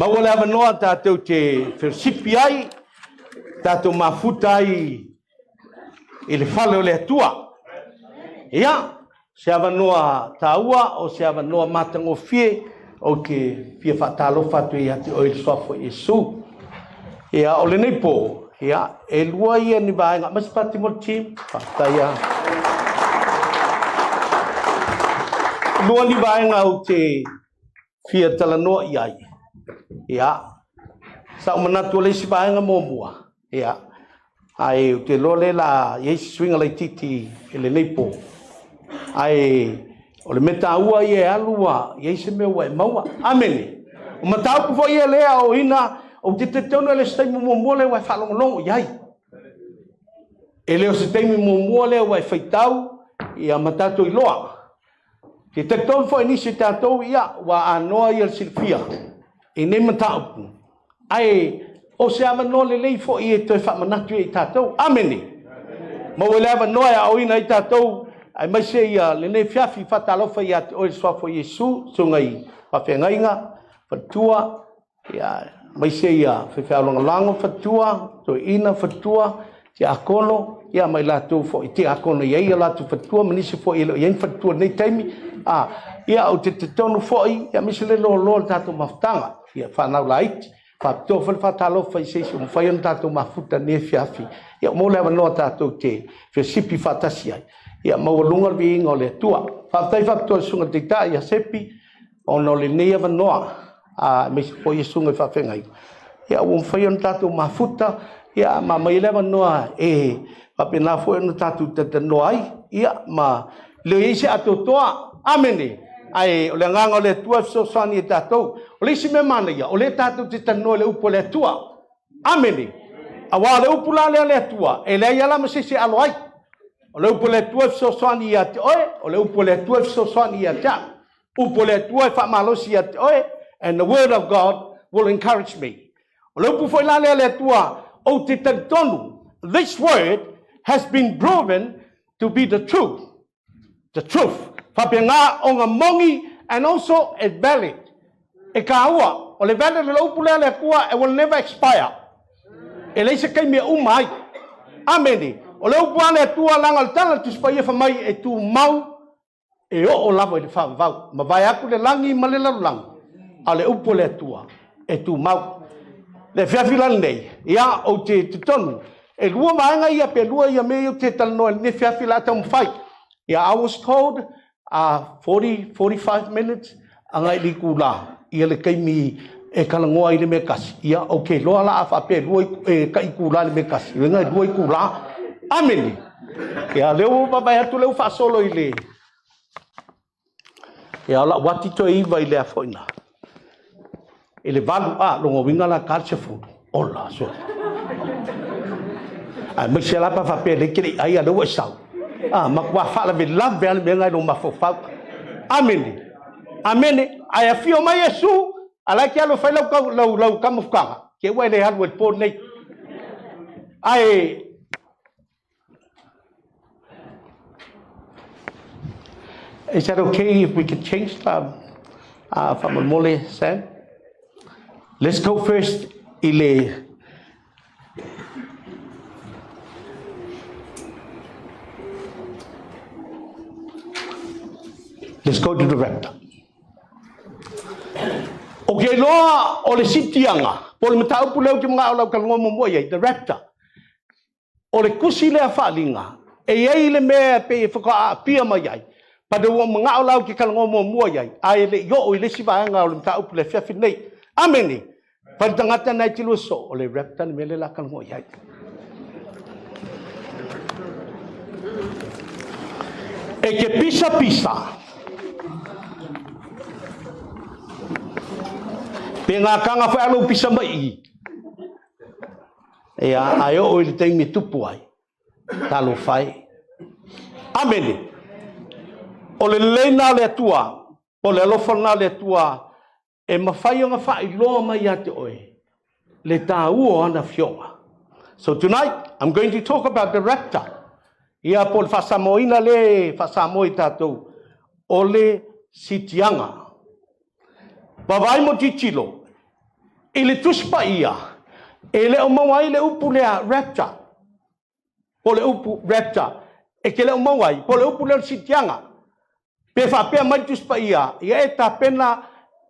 Mawala manoa tātou te whirsipi ai, tātou mafuta ai i le whale o le atua. Ia, se awanoa tāua o se awanoa matango fie o ke fia whatalo whatu i ati o i swafo Iesu. Ia, o le neipo, ia, e lua ia ni vaenga, masipati mo team, whataia. Lua ni vaenga o te fia talanoa i ai. Ia, sa umanatu le si vaenga mo mua. Ia, ai te lole la Yesu swinga lai titi e le neipo. Ai, o le meta ua i e alua, Yesu me ua e maua. Amene. O matau ku fo i e lea o ina, o te te teuna le steimu mo mua le wai whalongolongo iai. E leo se teimi mo mua le wai whaitau, ia matatu i loa. Te te teuna fo inisi tātou ia, wa anoa i al silfia. E ne mataupu. Ai, o se amanoa le lei fo i e toi whamanatu i tātou. Amene. Mau e lewa noa e auina i tātou, ai mai se ia le nei fiafi whatalofa i ate oe swafo Iesu, sungai whawhengainga, whatua, ia mai se ia whewhealonga lango whatua, to ina whatua, te akono, ia mai lātou fo i te akono i eia lātou whatua, manisi fo i ien whatua nei taimi, ia au te tonu fo i, ia misi le lo lo tātou mawhtanga, ia whanau la iti, whaptoa whatalofa i seisi, mwhaion tātou mafuta ne fiafi, ia mo lewa noa tātou te whisipi whatasi ai. Ia mawalunga vi inga o le tua. Whaptai whaptoa sunga te ta ia sepi, ono le nea wanoa, mesi po ia sunga whawhengai. Ia umwhaion tātou mafuta, ia ma mai lewa noa e, whapena whoeno tātou tata noa ai, ia ma leo isi ato toa, amene. Ai, o le nganga o le tua fisosani e tātou, o le isi me mana ia, o le tātou te tanoa le upo le tua, amene. Awa le upo la le tua, e le iala masisi alo ai. O le upo le tua fisosani ia te oe, o le upo le tua fisosani ia te a. Upo le tua e whamalosi ia te oe, and the word of God will encourage me. O le upo foi la le tua, o te tonu, this word has been proven to be the truth. The truth. Whapenga o ngā mongi, and also it's valid. E ka ua, o le valid le upo le kua, it will never expire. E leise kei mea umai. Amene. O le upo le tua langa le tala tu spaia whamai e tu mau, e o lava i le whawau. Ma vai aku le langi ma le lalang. A le upo le tua, e tu mau. Le whiawhilan nei, ia o te tonu. E lua maanga ia pe lua ia mea te talanoa, ne whiawhila tau mwhai. Ia, I was told 45 minutes, angai li kula, ia le keimi e kalangoa i le me kasi. Ia, ok, loa la a whape, lua e kai kula le me kasi. Ia, lua i kula, amene. Ia, leo babai atu leo whasolo i le. Ia, la wati to iwa i le a whoina. E le valu longo winga la culture food. Ola, so. Mai se la pa whape, le kere ai a leo e sau. Makwa whala me lambe ane me ngai no mafofau. Amene. Amene. Ai a fio mai Yesu. Ala ki alo whai lau kamufukanga. Ke wai le haru e pō nei. Ai. Is that okay if we can change from Mole, Sam? Let's go first. Let's go to the rapture. Okay, loa o le sitianga. Po le matau puleu ki mga olau kalunga mo iai, the rapture. O le kusi le a whaalinga. E iei le mea pe whaka pia mai iai. Pada ua mga olau ki kalunga mo iai. Ai le yo o i le sivaanga o le matau pule whiawhi nei. Amene. Pada tangata nai tilua so o le rapture ni mele la kalunga iai. E ke pisa. Penga kanga fa alo pisa mai. Ia ayo o le taimi tupu ai. Talo fai. Amene. O le leina le tua, o le alofana le tua, e mawhai o ngā whai loa mai a te oe. Le tā ua ana fionga. So tonight, I'm going to talk about the rapture. Ia po le whasamoina le, whasamoi tātou, o le sitianga. Wawai mo titilo, Ile tuspa ia. Ele o mawai le upu lea rapture. Po le upu rapture. E ke le o mawai. Po le upu lea sitianga. Pe whapea mai tuspa ia. Ia e ta pena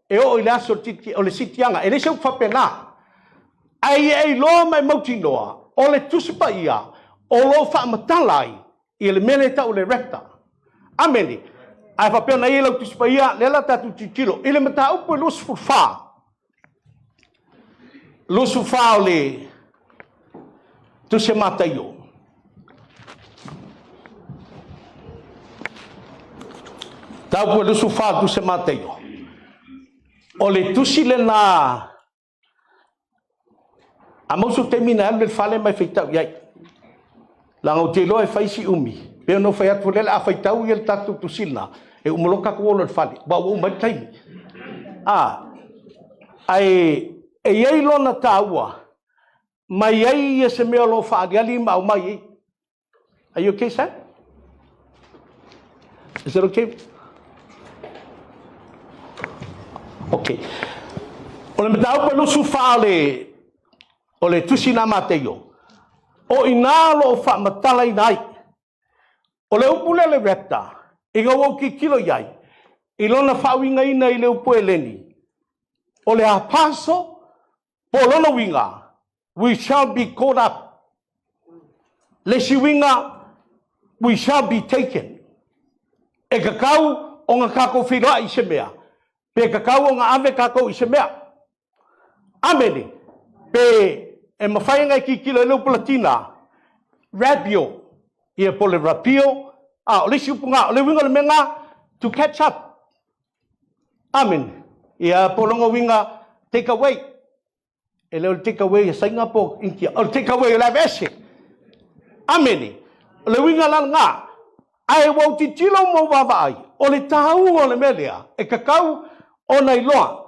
e o ile aso o le sitianga. E le seu whapena. Ai e loa mai mauti noa. O le tuspa ia. O lo whamatalai. I le mele ta o le rapture. Ameni. Ai whapea na i lau tuspa ia. Lela tatu titilo. I le mata upu e lusu fulfa. Lusu faule tu se mata yo. Tau po lusu fa tu se mata yo. Ole tu si le na amoso termina le fale mai feita yai. La ngau lo e faisi umi. Pe no fa atu le a feita u el tatu tu silna. E umoloka ko lo fale. Ba u mai tai. Ai e iei lona tāua, mai ei e se mea lo whaagali mau mai ei. Are you okay, sir? Is that okay? Okay. O le matau pa lusu whaale, o le tusi na mateo. O ina lo whaamatala i nai. O le upule le repta, i ngā wau ki kilo iai, i lona whaawinga ina i le upu e leni. O le apaso, Polono winga, we shall be caught up. Lesi winga, we shall be taken. E kakau o ngā kako whiroa i se mea. Pe kakau o ngā ave kako i se mea. Amene. Pe e mawhainga ki kilo e lupu latina. Rapio. Ia po le rapio. O lesi upunga, o le winga le menga to catch up. Amen. Ia polongo winga take away. E leo take away e sainga po inkia. O take away e la vese. Amene. Le winga la ngā. Ai wau ti tilo mo wawa ai. O le tāu o le melea. E kakau o nei loa.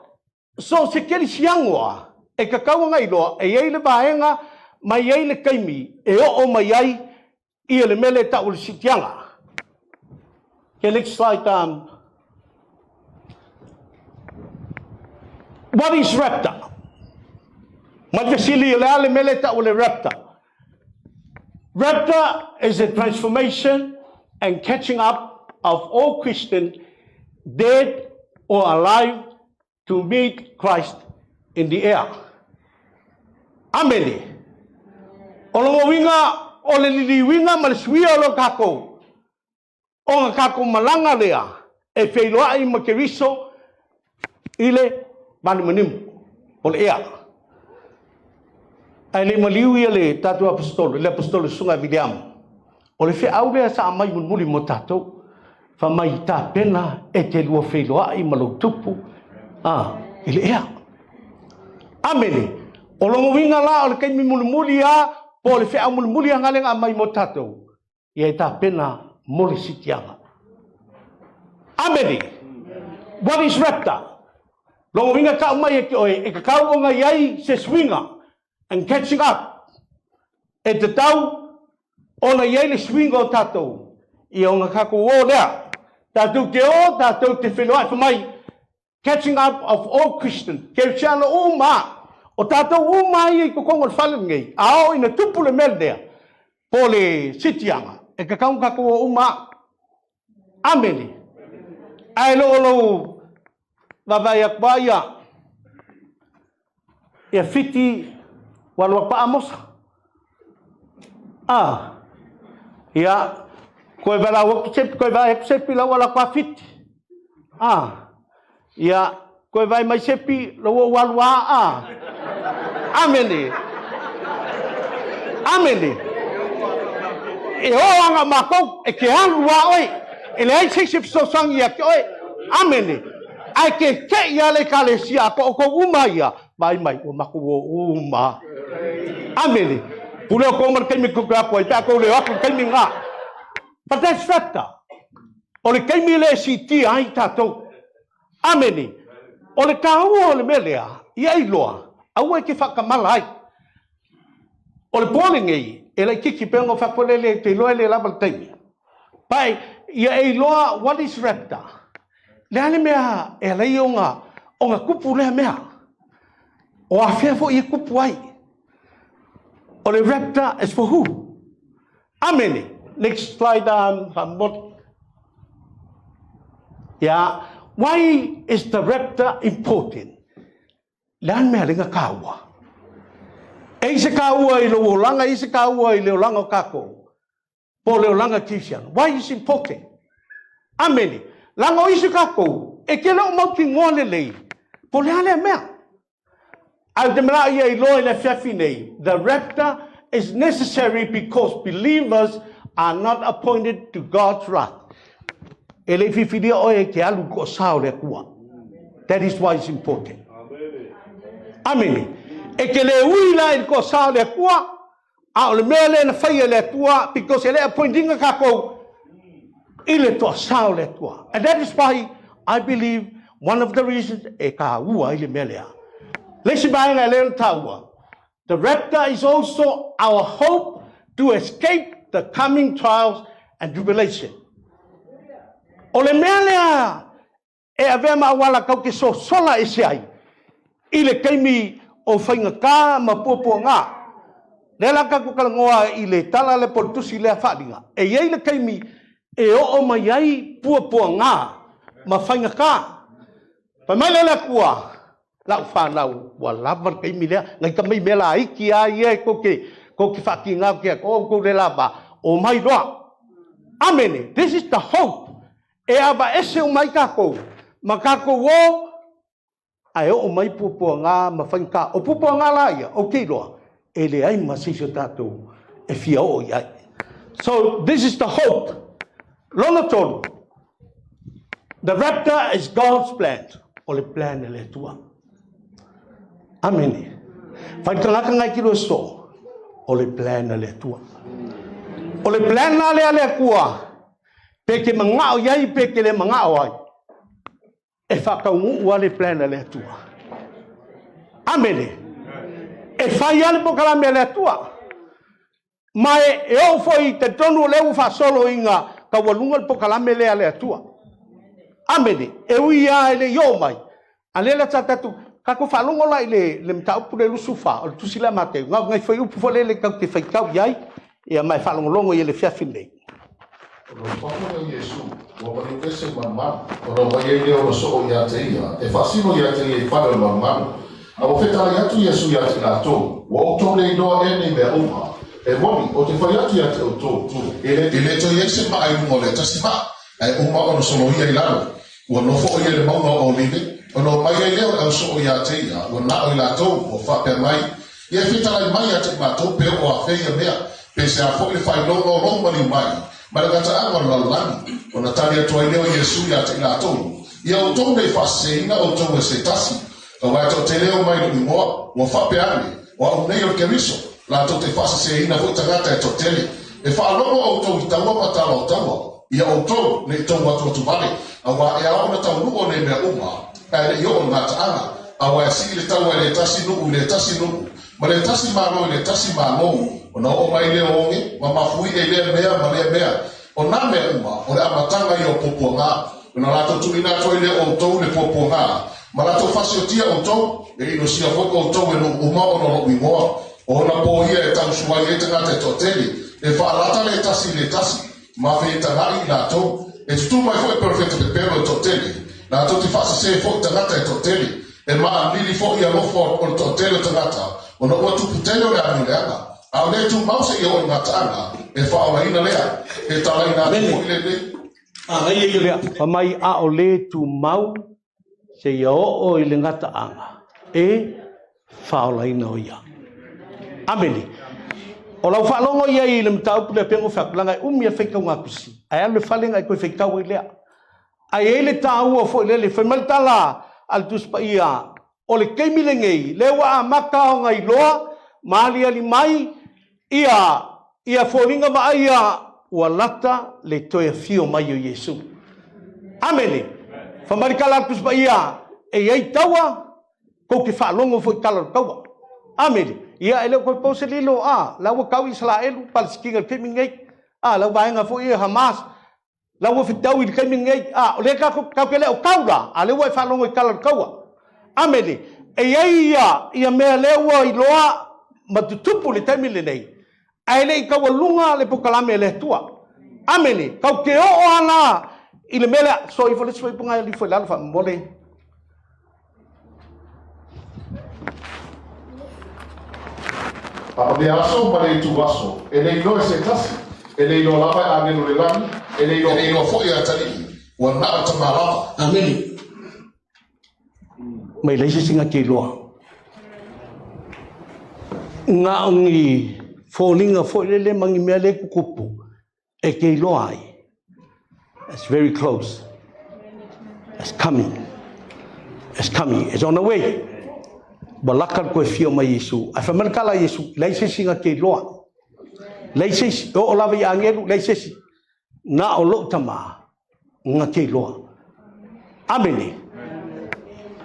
So se keri siangoa. E kakau o ngai loa. E ei le vaenga. Mai ei le kaimi. E o mai ai. I le mele ta o le sitianga. Okay, next slide. What is rapture? Rapture is a transformation and catching up of all Christians, dead or alive, to meet Christ in the air. Amen. Olongo winga, ole lili winga malsuia lo kako. Onga kako malanga lea. E feiloa I makeriso ile manim ole air. Ai le maliu ia le tatu apostolo, le apostolo sunga William. O le wheau lea sa amai mulmuli mo tatou. Fa mai ta pena e te lua wheloa I malo tupu. I le ea. Amene. O longo winga la o le kaimi mulmuli a, po le wheau mulmuli a ngalenga amai mo tatou. Ia ta pena mo le sitianga. Amene. What is rapture? Longo winga ka umai e ki oe, e ka kau o ngai ai se swinga. And catching up. E te tau, ona iei le swinga o tātou. I o ngā kako o lea. Tātou te o, tātou te whenua e whamai. Catching up of all Christians. Kei whiana o mā. O tātou o mā I ko kongo le whalengi. Ao ina tupu le mel lea. Po le sitianga. E ka kaung kako o mā. Amene. Ai lo lo. Wawai akwa ia. Ia fiti. Walau pa amos. Ya. Koe wala waktu sep, koe vai sepi la wala pa fit. Ya. Koe vai mai sepi la walwa. Amene. Amene. E o anga mako e ke alwa oi. E le ai sep so sang ia ke oi. Amene. Ai ke ia le kalesia ko umaya. Mai o mako o uma. Amene. Pule ko mar kaimi ko apo ita ko le ako kaimi nga. But that's rapture. O le kaimi le siti ai tato. Amene. O le kau o le melea. Ia iloa. Au e ke whakamala ai. O le polingei. E le kiki pengo whakpolele te loa le labal taimi. Pai. Ia e iloa. What is rapture? Le ane mea. E lei o ngā kupu lea mea. O afia fo I kupuai. O the rapture is for who? Amen. Next slide, yeah. Why is the rapture important? Lan me alinga kawa. E se kawa I lo langa, e se kawa I lo langa kako. Po lo langa Christian. Why is it important? Amen. Langa I se kako. E ke lo mo ki ngole lei. Po le ale mea. Al te mera ia I lo I le fiafi nei. The rapture is necessary because believers are not appointed to God's wrath. Ele fifidia oe ke alu ko sao le kua. That is why it's important. Amen. E ke le uila I ko sao le kua. A o le mele na fai le tua because ele appointing a kako. Ile to sao le tua. And that is why I believe one of the reasons e ka ua ile melea. Lesi bae na le taua. The rapture is also our hope to escape the coming trials and tribulation. Ole melea e ave ma wala kau ke so sola e sai. Ile kaimi o fainga ka ma popo nga. Lela ka ku kalangoa ile tala le portusi le afadinga. E ye ile kaimi e o mai ai popo nga ma fainga ka. Pa mai le kua. Lau whanau wala man kaimi le ngai ka mai mela ai ki ai ko ke faki nga ke ko le lava o mai doa. Amen. This is the hope. E aba ese o mai kako. Makako wo ai o mai pupo nga mafanka. O pupo nga la ia. Okay loa. Ele ai masisho tato. E fia o ia. So this is the hope. Lona tolu. The rapture is God's plan. O le plan ele tua. Amen. Fai tanga ngai kilo so. O le plan ele tua. O le plan na le ale kua. Peke mangao yai peke le mangao ai. E whakaungu ua le plana le atua. Amene. E whai ale pokala me le atua. Mai e o foi te tonu leu whasolo inga ka walunga le pokala me le ale atua. Amene. E uia ele yo mai. Alela tatatu. Kako whalongo lai le mtau pule lusufa. O le tusila mate. Ngai whai upu fole le kau te whaikau yai. Ia mai whalongo longo i le whiawhinei. O whakura Yesu, o wani kese mamma, o na mai e leo so o ia te ia, e whasino ia te ia i whare mamma, a o whetara atu Yesu ia te nato, o o tōne i noa e nei mea uha, e moni, o te whai atu ia te o tō tu. I le to Yesu ma ai rungo le tasi ma, e uma o no solo ia i lalo, o nofo o ia le mauna o live, o no mai e leo au so o ia te ia, o na o i lato, o whapea mai, i e whetara i mai a te mato, pe o a whea mea, pe se a fo le whai longo romani mai, Maragata awan lalani, o na tari atua leo Yesu ia te ila tonu. Ia o tonu nei whaseina o tonu e se tasi. Ka wai to te leo mai no imoa, o whape ane, o au nei o keriso. La to te whaseina vo tagata e to tele. E whaalomo o tonu i taua matala o taua. Ia o tonu nei tonu atu atu vale. A wa e ao na tau nuo nei mea uma. Ka e o ngata ana. A wa e si le taua le tasi nuku, le tasi nuku. Ma le tasi maro, le tasi maro. O na o mai leo onge, ma mafui e lea mea, ma lea mea. O na mea uma, o le amatanga i o popo ngā. O na lato tumina toi le o tou le popo ngā. Ma lato fasiotia o tou, e ino sia foko o tou e no uma o no lo ingoa. O na pohia e tau suai e tanga te toteli. E whaalata le tasi, ma fe tanga i la tou. E tutu mai fo e perfecto pe pero e toteli. La to te fasa se fo tanga te toteli. E ma lili fo i alofo o toteli tangata. O na ua tuputelo le amileanga. Au le tu mause i o ngatanga e whaoraina lea e talaina tu ile le. Ai e lea. Whamai a o le tu mau se i o i le ngataanga e whaoraina o ia. Ameni. O lau whalongo ia i le mtau pule pengo whakulanga e umia whaikau ngā kusi. Ai alu whalenga i koe whaikau i lea. Ai e le tāua fo i le whamaltala al tuspa ia o le keimilengei lewa a makao ngai loa maali ali mai ia foringa ma ia ua lata le toe fio mai o Yesu. Amene. Whamarikala kuspa ia e iei taua ko ke whaalongo fo i kala kaua. Amene. Ia ele koe pose lilo laua kau Israelu palesikinga kemingei lau vaenga fo ia Hamas laua fitau i kemingei o le kau ke leo kaura leua e whaalongo i kala kaua. Amene. ia mea lewa I loa matutupu le taimile nei. Ai le ikawa lunga le pokalame le tua. Amene. Kau ke o ana I le mele so I fole swai punga li foi lalfa mole. Papa me aso ma le tu aso. E le ilo se tasi. E le ilo lava a ngeno le lani. E le ilo fo ia tali. Wa na ta malava. Amen. Mai leise singa ke loa. Nga ongi fōlinga fōlele mangi mea le kukupu. E ke loa ai. It's very close. It's coming. It's coming. It's on the way. Balakal koe fio mai Yesu. Ai whamanakala Yesu. Leise singa ke loa. Leise o lawa I angelu. Leise si. Nga o lo tama. Nga ke loa. Amene.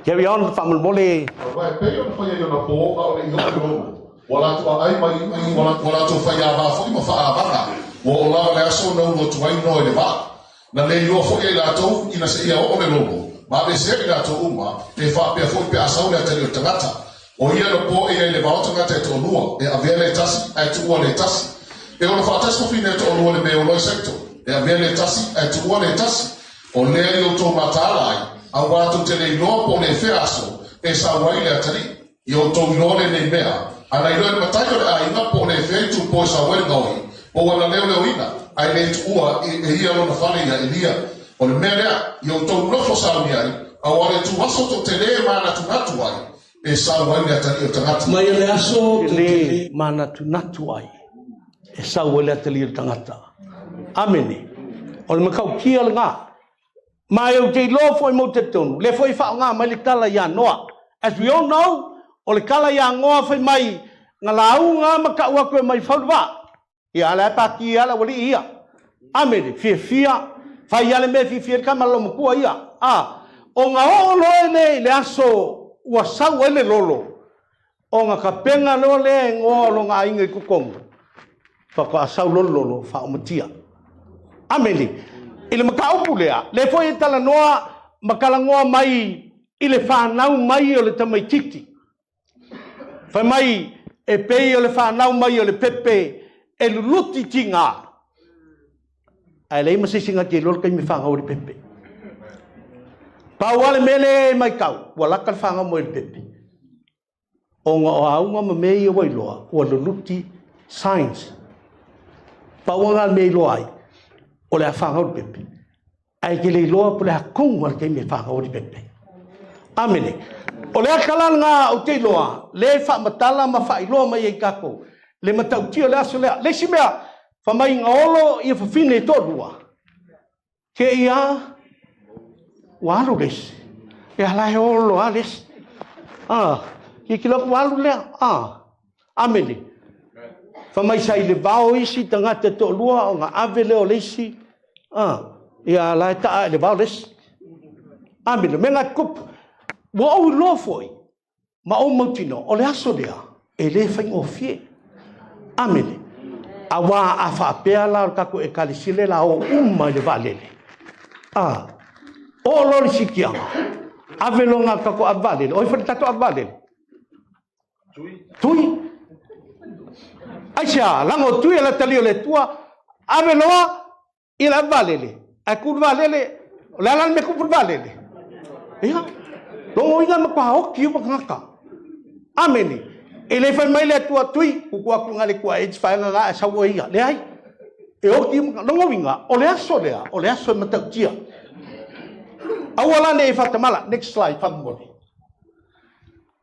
Carry on, family mole. Vai, pega o foi na boa, o jogo. Wala tu ai mai wala tu fai aba foi mo fa aba. Wo la le aso no lo tu ai no le ba. Na le yo foi la tu ina se ia o le logo. Ma be se la tu uma, te fa pe foi pe asa o le tele tangata. O ia lo po ia le ba o tangata to lua. E avea le tasi ai tu o le tasi. E o fa tasi ko fine to lua le me o lo sector. E avea le tasi ai tu o le tasi. O le yo to matala a watu tele inoa po le feaso e sa waile atari I o tau inole nei mea ana ilo e mataio le a ina po le feitu po sa waile ngoi po wana leo leo ina ai le tua e ia lona whane ia ilia o le mea lea I o tau nofo sa uni ai a wale tu waso to tele mana tu natu ai e sa waile atari o tangata mai le aso tele mana tu natu ai e sa waile atari o tangata amene o le makau kia le ngā mai o te lo foi mo te tonu le foi fa nga mai le kala ya noa as we all know o le kala ya ngoa foi mai nga lau nga maka wa ko mai falwa ya la pa ki ala wali ia amene fia fa ya le me fia ka malo mo ko ia o nga o lo le aso wa sa le lolo o nga ka penga lo le ngo lo nga inga ku kong fa ko sa lolo fa o mutia amene Ile makaupu lea, le foi tala noa makalangoa mai ile whanau mai o le tamai titi. Whai mai e pei o le whanau mai o le pepe e luluti tinga. Ai lei masisinga ke lor kai mi whanga o le pepe. Pau ale mele mai kau, walaka le whanga mo le pepe. O nga o aunga ma mei o wailoa, o luluti science. Pau nga mei loai. O le whanga o pepe. Ai ke le loa po le hakong wal ke me whanga o pepe. Amene. O le akalal ngā o te loa, le wha matala ma wha iloa mai e kako. Le matau tia le aso lea. Le si mea, wha mai ngā olo I whawhine e tōrua. Ke ia, waru les. E halai olo a les. Ke ki loko waru lea. Amene. Whamai sai le vao isi tangata tō lua o ngā ave leo leisi. Ia lai taa le vao lesi. Amina, me ngā kup. Wa au lo foi. Ma o mautino, o le aso lea. E le whaing o fie. Amina. A wā a whaapea la o kako e kalisile la o le valele. O lori sikianga. Ave lo ngā kako a valele. Oi whare tato a valele. Tui. Aisha, lango tu la tali o le tua, ave loa I la valele. A kur valele, la lan me kur valele. Ia. Longo inga ma pa o ki pa ngaka. Ameni. Ele fa mai le tua tui, ku ku ngale ku e fa nga sa wo ia. Le ai. E o ki longo inga, o le aso mata tia. Awala ne fa tamala. Next slide, fa mo.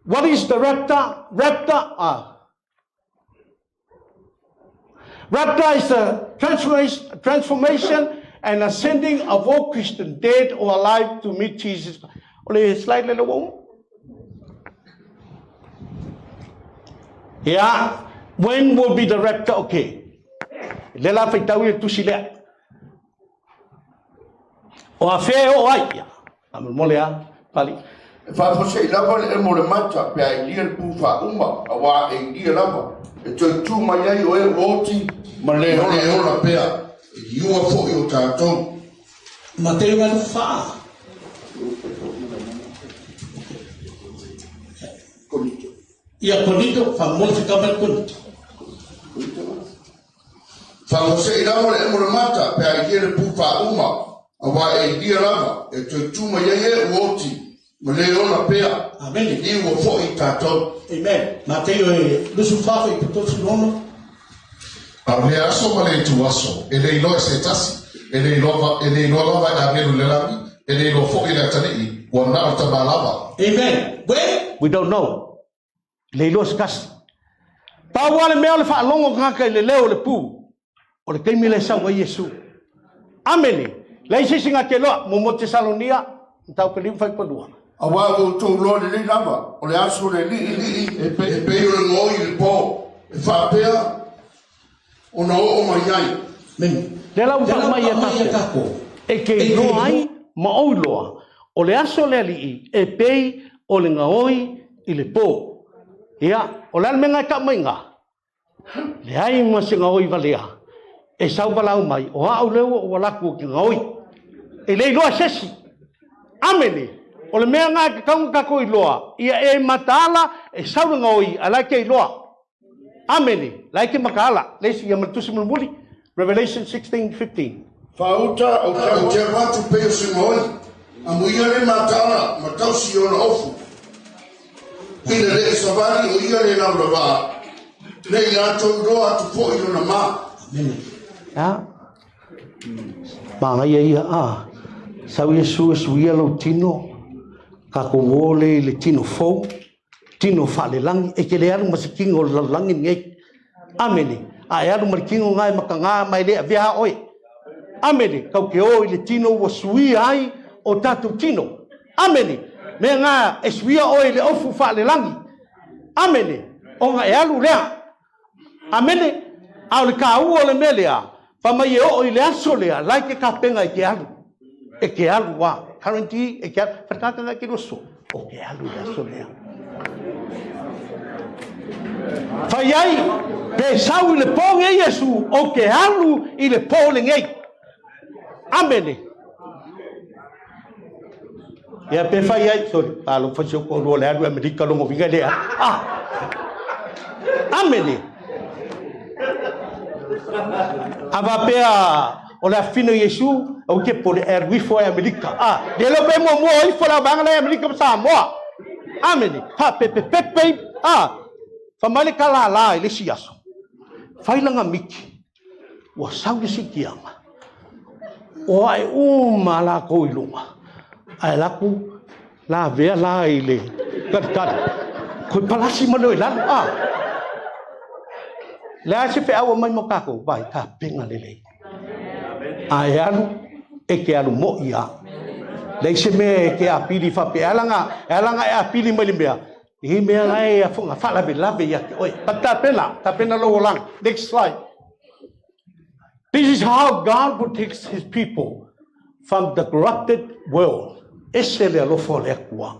What is the rapture? Rapture is the transformation and ascending of all Christians, dead or alive, to meet Jesus. Only slide little one. Yeah. When will be the rapture? Okay. Lela faitawi tu sila. O afe o ai. Amul molea pali. Fa fose lava le mo le mata pe ai lia pu fa uma awa e lia lava e tu mai ai o e roti ma le o la pea io fo io tato ma te va fa ia konito fa mo se kamal konito fa mo se ila mo le mo mata pe ai le pu fa uma awa e dia lava e to tuma ye woti mo le ona pe amen ni wo fo I tato amen Mateo e lusu fa I to su nono le aso ma le tu aso e le lo se tasi e le lo va da melu le lavi e le lo fo I la tani wa na ta balava amen We don't know. Leilo skas. Pawale mea le whaalongo kaka I le leo le pū. O le keimi le sawa Yesu. Amene. Lei sisinga ke loa. Mo Tesalonia. Tau ke limu whai padua. awa go to lo le lava o le aso le li e pe o le ngoi le po e fa pe ona o mai ai men Le lau wha mai e kako. E ke no ai ma oi loa. O le aso le ali e pei o le ngaoi I le pō. Ia, o le almenga ka mai ngā. Le ai ma se ngaoi valea. E sau balau mai, o hao leo o walaku ki ngaoi. E le loa sesi. Amene. O le mea ngā ka kaunga kako I loa. Ia e matala e sau le ngaoi a laike I loa. Amene. Laike makaala. Leisi ia matusi mulmuli. Revelation 16:15. Fauta o te watu pe o se ngoi a muia le matala matausi o na ofu ina le savani o ia le na lava le ia to do atu fo I na ma Ya. Manga ia a. Sau Yesu e suia lo tino. Ka ko wole le tino fo. Tino fa le langi e ke le alu masikingo la langi ngai. Amene. A e alu masikingo ngai makanga mai le via oi. Amene. Kau ke oi le tino wa suia ai o tatu tino. Amene. Me ngā e suia oi le ofu fa le langi. Amene. O ngā e alu lea. Amene. Au le ka ua le melea. Pa mai e o I le aso lea. Laike ka penga e ke alu. E ke alu wa. Currently e ke alu. Whatakaka ngā ke roso. O ke alu le aso lea. Whai ai. Pe sau I le pō nge Yesu. O ke alu I le pō le ngei. Amene. Ya pe fai ai sorry alo facio ko lo le adu America lo mo vinga le amene ava pe o la fino Yesu o ke por er wi fo America de lo pe mo I fo la banga le America sa mo amene ha pe fa male kala la ile siaso fai langa miki wa saudi sikiama o ai mala ko ilunga ai laku la vea la ile kat ko palasi mo le la la se pe awa mai mo kako vai ka penga lele ai alu e ke alu mo ia le se me ke apili fa pe alanga e apili mai limea I me ngai a funga fa la be ya oi ta pena lo lang next slide. This is how God protects his people from the corrupted world. Ese le alofa le akua.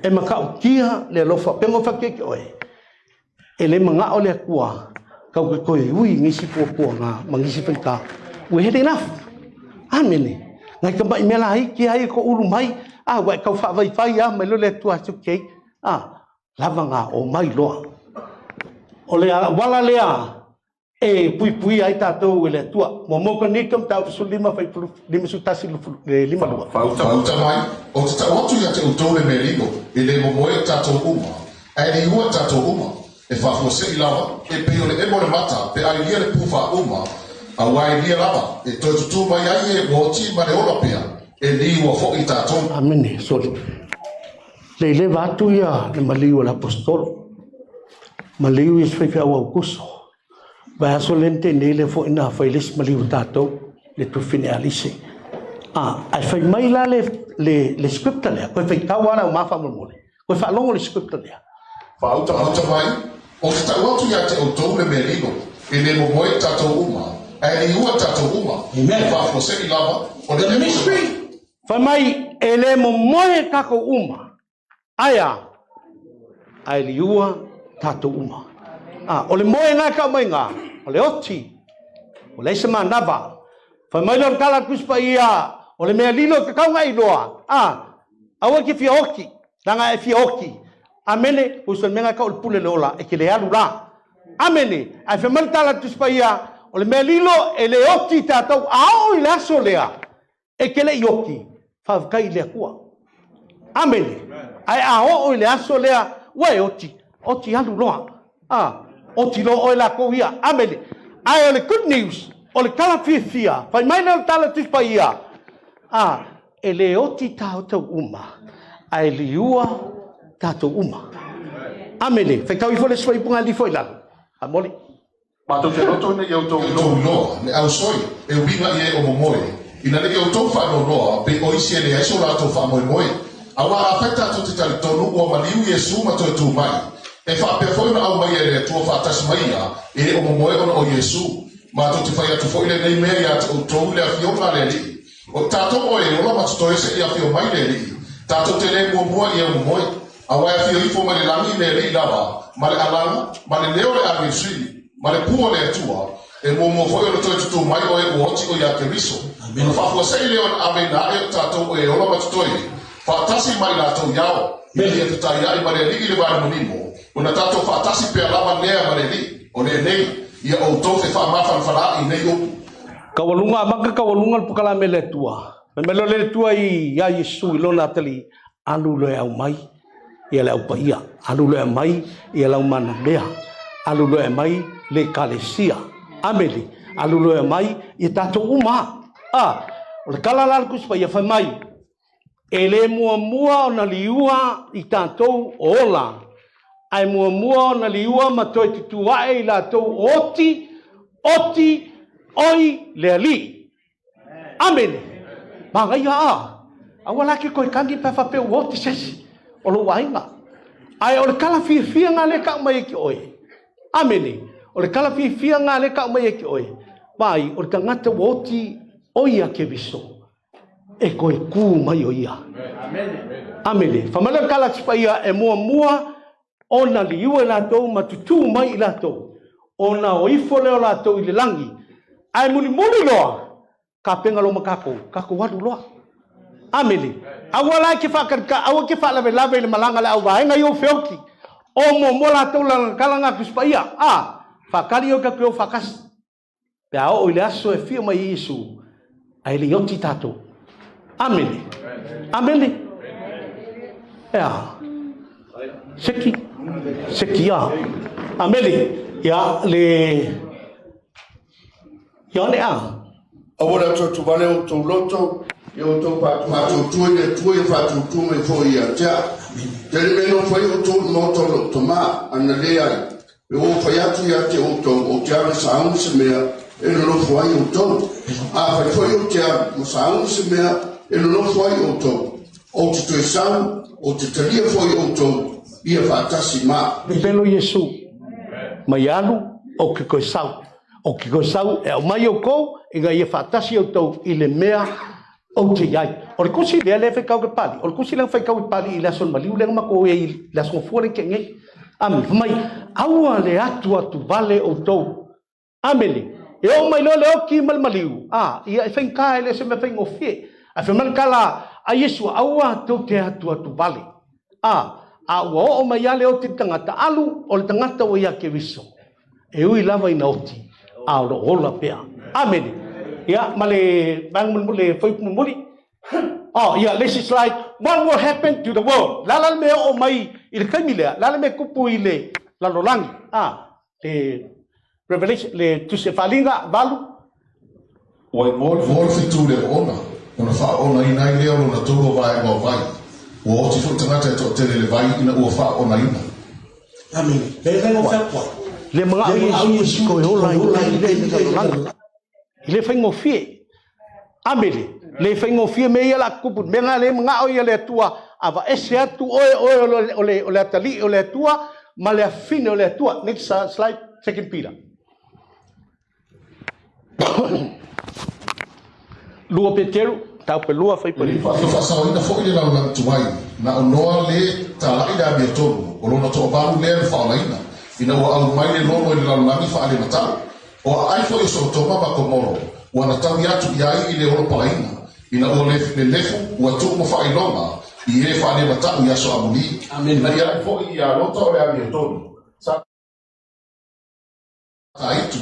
E makau kia le alofa pengo fakeke oe. E le manga o le akua. Kau ke koe ui ngisi pua ngā mangisi whaika. We had enough. Amene. Ngai ka mai mela hai ki hai ko uru mai. Wai kau whawai mai lo le tua tukei. Lava ngā o mai loa. O le wala lea. E pui ai tātou e le tua. Mo moka nikam tau su lima su tasi lima lua. Fauta mai, o te tawatu ia te utau le merigo, I le momoe tātou uma, e le hua tātou uma, e whafose I lava, e peo le emo le mata, pe ai lia le pufa uma, a wai lia lava, e toi tutu mai ai e woti ma le ola pea, e li ua fo I tātou. Amene, sorry. Le vatu ia le maliu l'apostolo. Maliu is fai au augusto. Vai solente nele fo ina fai les maliu tato le tu fine alise. Ai fai mai la le scripta le. Ko fai tawara o mafa mo. Ko fa longo le scripta le. Fauta mai, o te tawatu ia te utau le merigo, I le momoe tātou uma, e li hua tātou uma, e whafose I lava, o le mystery. Fai mai e le momoe kako uma. Aya. Ai liua tātou uma. O le moe ngā ka mai ngā, o le oti, o le sema nava. Whai mai lor kala kuspa ia, o le mea lilo ka kaunga I loa. Awa ki fia oki, nanga e fia oki. Amene, usul menga ka ulpule lola e ke le alu la. Amene, ai fe mantala tuspaia o le melilo e le oti tātou ao i le aso lea e ke le ioki whawkai lea kua. Amene, ai ao o le aso lea ua e oti alu loa. Oti lo o la kovia. Amene, ai o le good news, o le kala fia, fai mai na tala tuspaia. E le oti tātou uma, ai liua tātou uma. Amene, fai kau i fole swai punga li foi lalo. Amole. Mato ke roto ne yo to no ne au soi e winga ye o momoe ina le yo to fa no no pe o isi le eso la to fa moe awa afeta to te tali tonu o maliu Yesu ma to tu mai e fa pe foi na au mai le to fa tasmaia e o momoe o Yesu ma to te fa ya to foi le nei me ya to le afio ma le li o tato o e o ma to ese ya afio mai le li tato te le momoe e o momoe awa afio i fo ma le langi le li lava ma le alanga ma le leo le avesui ma le puo le atua e mo foi o toi tu mai o e oti o ya ke riso no fa fo sei le on amena e tato e o ma toi fa tasi mai la to yao me le tu tai ai ma le ligi le ba monimo ona tato fa tasi pe lava ne ma le li o le nei ia o to fe fa ma fa i nei o Kawalunga maka kawalunga pukala mele tua me le tua i ya Yesu lona tali alu le au mai ia le au paia alu le mai ia la mana bea alu le mai le kalesia ameli alu le mai i tato uma o le kala la kus pa ia fa mai ele mua na liua i tato ola ai mua na liua ma toi tutua e la to oti oi le ali ameli ma ia awala ke koi kangi pa fa pe oti sesi o lo wainga ai o le kala fia nga le ka mai ki oi amene o le kala fia nga le ka mai ki oi bai o ka ngata woti oia ke viso e koi ku mai oia amene famala kala tspaia e mua ona liu la to matutu mai la to ona oifo le la to i le langi ai muni loa ka penga lo makako wadu loa amene awala ke fa ka awa ke fa la le malanga la awa nga yo feoki o mo la to la kalanga kuspaia fa kali yo ka ko fa kas pe o ile aso e fia mai Yesu ai le yoti tato amene seki ya amene ya le Awala to vale o to loto yo to pa tu fa tu me fo ia ja tel me no foi o to no to ma analea o foi atu ia te o ja sa un se me e no foi o to foi o ja sa un se me e no foi o to o te sa o te talia foi o to ia fa tasima pelo Yesu maialu o que coisau e o mai o ko e ga ia fa tasi o to ile mea o te iai. O le kusi lea le whaikau ke pali. O le kusi lea whaikau ke pali i la son maliu lea mako e i la son fuare ke ngei. Ami, mai, aua le atu vale o tau. Amele, e o mai lo le o ki mal maliu. Ia e whainka e le se me whaingo fie. A whaman kala a Yesu aua tau te atu vale. Ua o mai ale o te tangata alu o le tangata o ia ke viso. E ui lava ina oti. A o ola pea. Amele. Yeah, male bang mule foi muli. This is like what will happen to the world. Lala me o mai il kamile, lala me kupu ile la lolangi. Le revelation le tu se falinga valu. Wai mo fitu le ona fa ona ina ile ona tolo vai mo vai. O ti fu tangata to tele le vai ina o fa ona ina. Amen. Le no fa kwa. Le mga Yesu ko hola ile ile whaingo fie. Amele, le whaingo fie me ia la kupu. Menga le mga o ia le tua. Ava ese atu o le atali o le tua. Ma le afine o le tua. Next slide, 2 Peter. Lua Peteru, tau pe lua whai pari. Whasao ina fo ile lau tuai. Na o noa le ta lai da mea tonu. O lona to baru le whaala ina. Ina o au mai le lono ile lau langi whaale matau. O ai fo iso toma ma komoro wana tau yatu iai i le oro palaina ina o le lefu ua tuku mo whailonga I e whane matau ia so amuni. Amen. Na ia fo I a roto o ea mi o tonu. Sa taitu.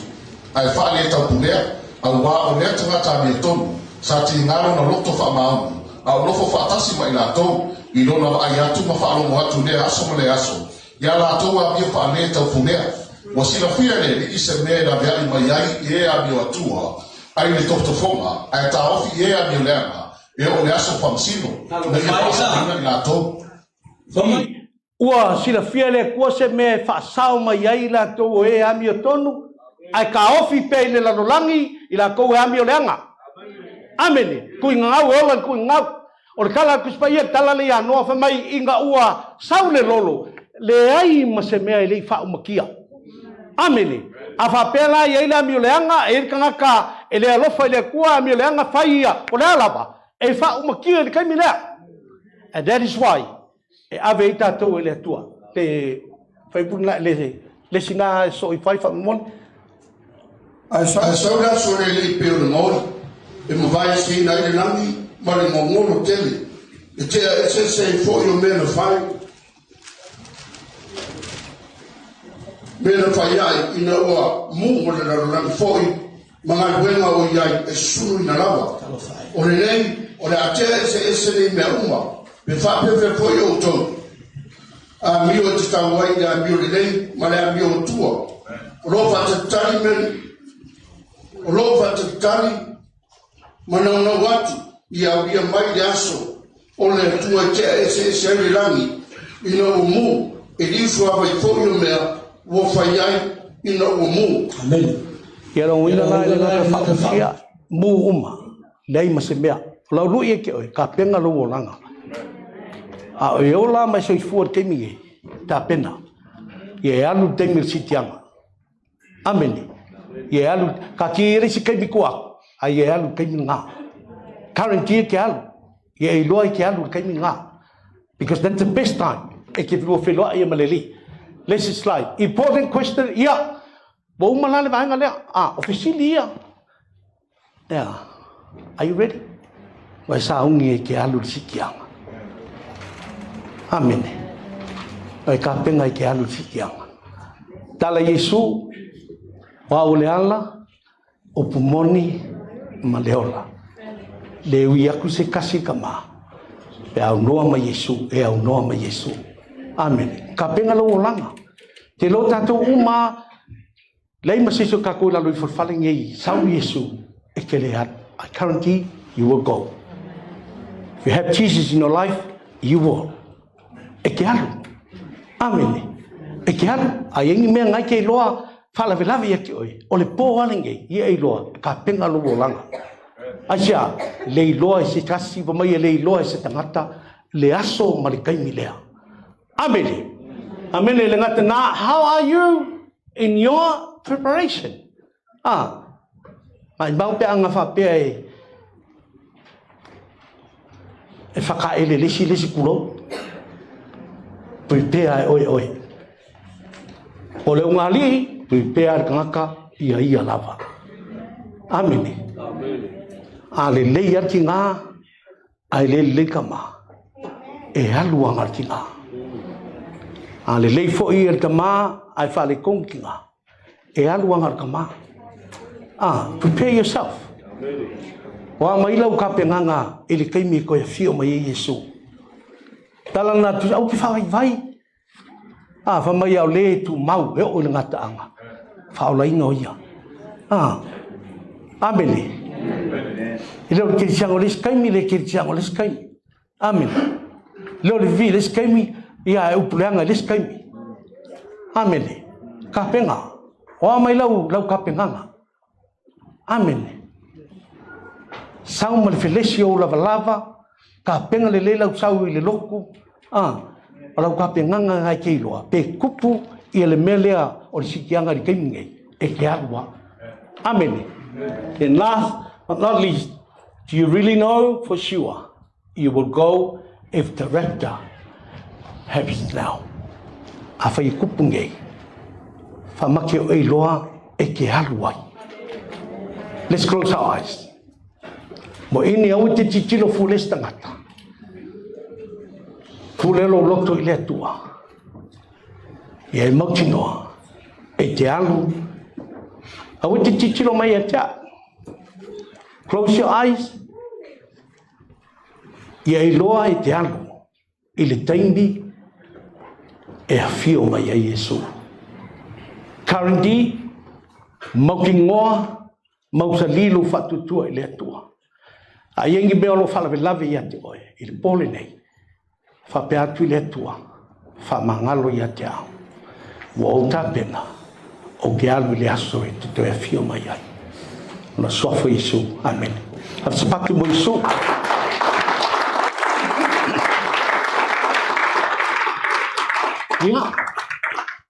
Ai whane tau punea. Au wā o lea tangata mi o tonu. Sa ti ngaro na roto wha maungu. Au lofo whaatasi mai la tau. I lona wa ai atu ma whaalo mo atu lea aso ma le aso. Ia la tau a mi o whane tau punea. Wa sila whia le I se mea na vea I mai ai I ea mi o atua. Ai le tofotonga. Ai ta ofi I ea mi o leanga. E o le aso whamsino. Na ia whaasa I la tau. Ua sila fia le kua se me whaasao mai ai la tau e ami o tonu. Ai ka ofi pe le lanolangi I la kou e ami o leanga. Amene. Kui ngau ola kui ngau. O le kala kuspaia tala le anoa whamai inga ua sau le lolo. Le ai ma se mea I le whao makia. Amene. A whapela I le ami o leanga e kangaka e le alofa I le kua ami o leanga whaia o le alaba. E whao makia le kaimi lea. And that is why e ave I tātou e le atua. Te whaipuna le singa so I whai whamon. Ai saura sore le peo le mori. E mawai si na ile nangi, ma le ngongolo tele. E tea e se fo yo mena whai. Mena whai ai ina ua mu mo le nangi fo I mga wenga o iai e suru ina lava. O le nei, o le atea e se nei mea uma. Me whapepe fo yo tonu. A mio te tawai le a mio le nei, ma le a mio tua. Rofa te tari meni. Rofa te tari. Manau na watu. Ia uia mai le aso. O le tua te se ali rangi. Ina o mu. E lisu ava I fo yo mea. Wo fai ai. Ina o mu. Amen. Ia rau ina nai le ngaka whakawhia. Mu uma. Lei ma se mea. Lau lui e ke oi. Ka penga lo o langa. A o e ola mai soi fuar teimi e. Ta pena. Ie alu teimi sitianga. Amene. Ie alu. Ka ki ere si kaimi kua. A ie alu kaimi ngā. Karantia ke alu. Ie e loa ke alu kaimi ngā. Because that's the best time. E ke lua wheloa ia maleli. Let's slide. Important question. Ia. Wa umalale vahenga lea. Officially ia. Yeah. Are you ready? Wa sa ungi e ke alu sitianga. Amen. Ai ka penga I ke alu fikianga. Tala Yesu wa ole ala o pumoni ma leola. Le ui aku se kasi kama. Pe au noa ma Yesu, e au noa ma Yesu. Amen. Ka penga lo langa. Te lo tatou uma lei ma siso ka ko la lui forfale ngai sau Yesu e ke le hat. I guarantee you will go. If you have Jesus in your life, you will. E ke alu. Amene. E ke alu. A yengi mea ngai ke loa whala velavi e ke oi. O le pō alinge. Ia e loa. Ka penga lo langa. Asia. Le loa e se kasi. Vamai e le loa e se tangata. Le aso ma le kaimi lea. Amene. Amene le ngata na. How are you in your preparation? Mai mau pe anga whapea e. E whaka ele lesi kulo. Prepare oi. O le ungali, prepare kangaka ia lava. Amene. Ale lei arki ngā, ai le kama. E alu ang arki ngā. Ale lei fo I arka mā, ai whale kongki ngā. E alu ang arka mā. Prepare yourself. Wa mailau ka penganga, ele kaimi ko e fio mai Yesu. Tala na tu au ki whawai vai. Whamai au le tu mau, e o le ngata anga. Whaola ingo ia. Amene. I leo kiri siango les kaimi, le kiri siango les kaimi. Amene. Leo le vi les kaimi, ia e upuleanga les kaimi. Amene. Ka penga. Oa mai lau ka penganga. Amene. Sau ma le felesi o lava. Ka penga le lau sau I le loku. Alau ka penganga ngai keiloa. Pe kupu I le melea o le sikianga li kaimingei. E ke arua. Amen. And last but not least, do you really know for sure you will go if the rapture happens now? Awhai kupu ngei. Whamake o eiloa e ke arua. Let's close our eyes. Mo ini au te titilo fules tangata. Fulelo loto ile tua. Ia mautinoa. E te alu. Awe te titilo mai e tea. Close your eyes. Ia iloa e te alu. Ile taimbi. E hawhio mai a Yesu. Karindi. Maukingoa. Mausalilo whatutua ile atua. A yengi beolo whalawe lawe ia te oe. Ile pole nei. Whape atu ile atua. Whamangalo ia te au. Wa o tāpena. O ke alu ile aso e te toi a whio mai ai. Ona soafo Yesu. Amen. Hapsapaki mo Yesu. Ia.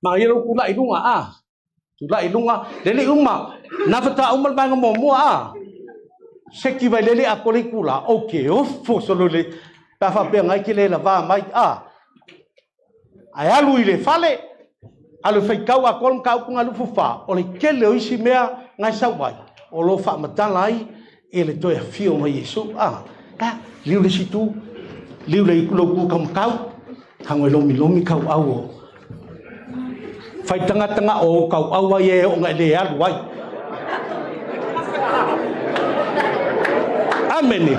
Ma ilo kula ilunga a. Tula ilunga. Lele uma. Nafata umal banga mo mua. Seki vai lele a kolikula. Okay, ofo solole. Tafa pe ngai kile la va mai a. Ai alu ile fale. Alu fai kau a kolm kau kunga lu fufa. Ole kele o isi mea ngai sawai. O lo fa matala ai ele toi a fio mai Yesu. Ta liu le situ. Liu le ikulo ku kam kau. Hangwe lomi kau au. Fai tanga o kau au ai e o ngai le alu ai. Amen.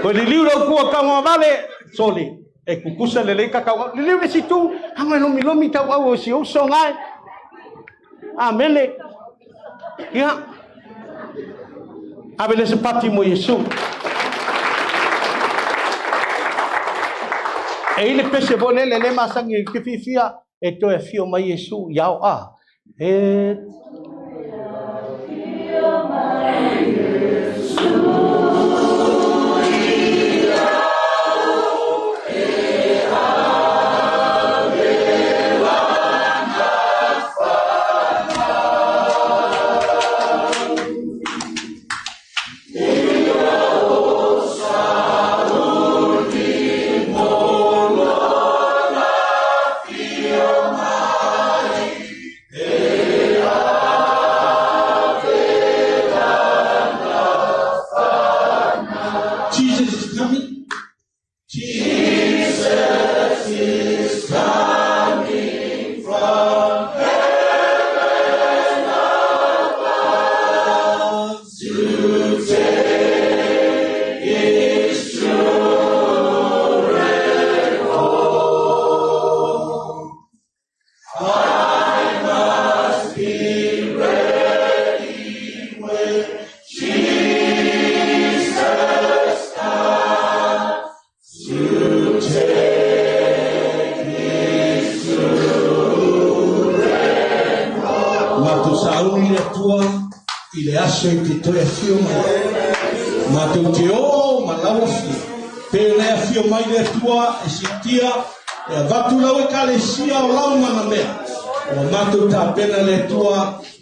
Ko li liu lo ku ka mo vale soli e kukusa le ka ka li liu le situ hangwe lomi tau au si o so ngai. Amen. Ya. Abele sepati mo Yesu. E ile pese bonele le masangi kififia e to e fio mai Yesu yao a. E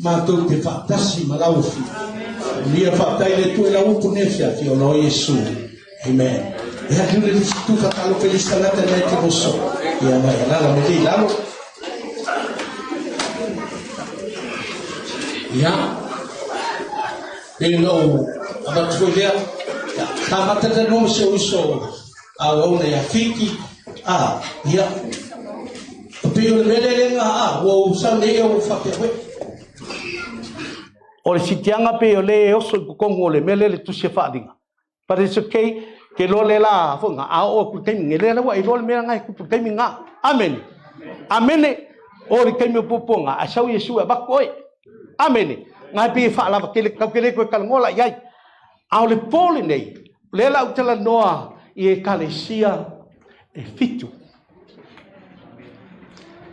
Matou te fatasi malaufi. Lia fatai le tu la upu nefia fi ono Yesu. Amen. E a kiu le tu fatalo felista nata na te boso. Ia mai la me dei lalo. Ia. No about to there. Ta mata de no se uso. A ona ya fiki. Ia. Pio le melenga wo sa le o fape. O le sitianga pe o le oso i kukongo le mele le tusia whaadinga. But it's okay, ke lo le la whunga, a o kutaimi nge le wa i lo le mea ngai kutaimi ngā. Amen. Amen. O le kaimi o puponga, a sau Yesu e bako oi. Amen. Ngai pe whaalava ke le kaukele koe kalangola iai. A o le pole nei, le la utala noa i e kalesia e fitu.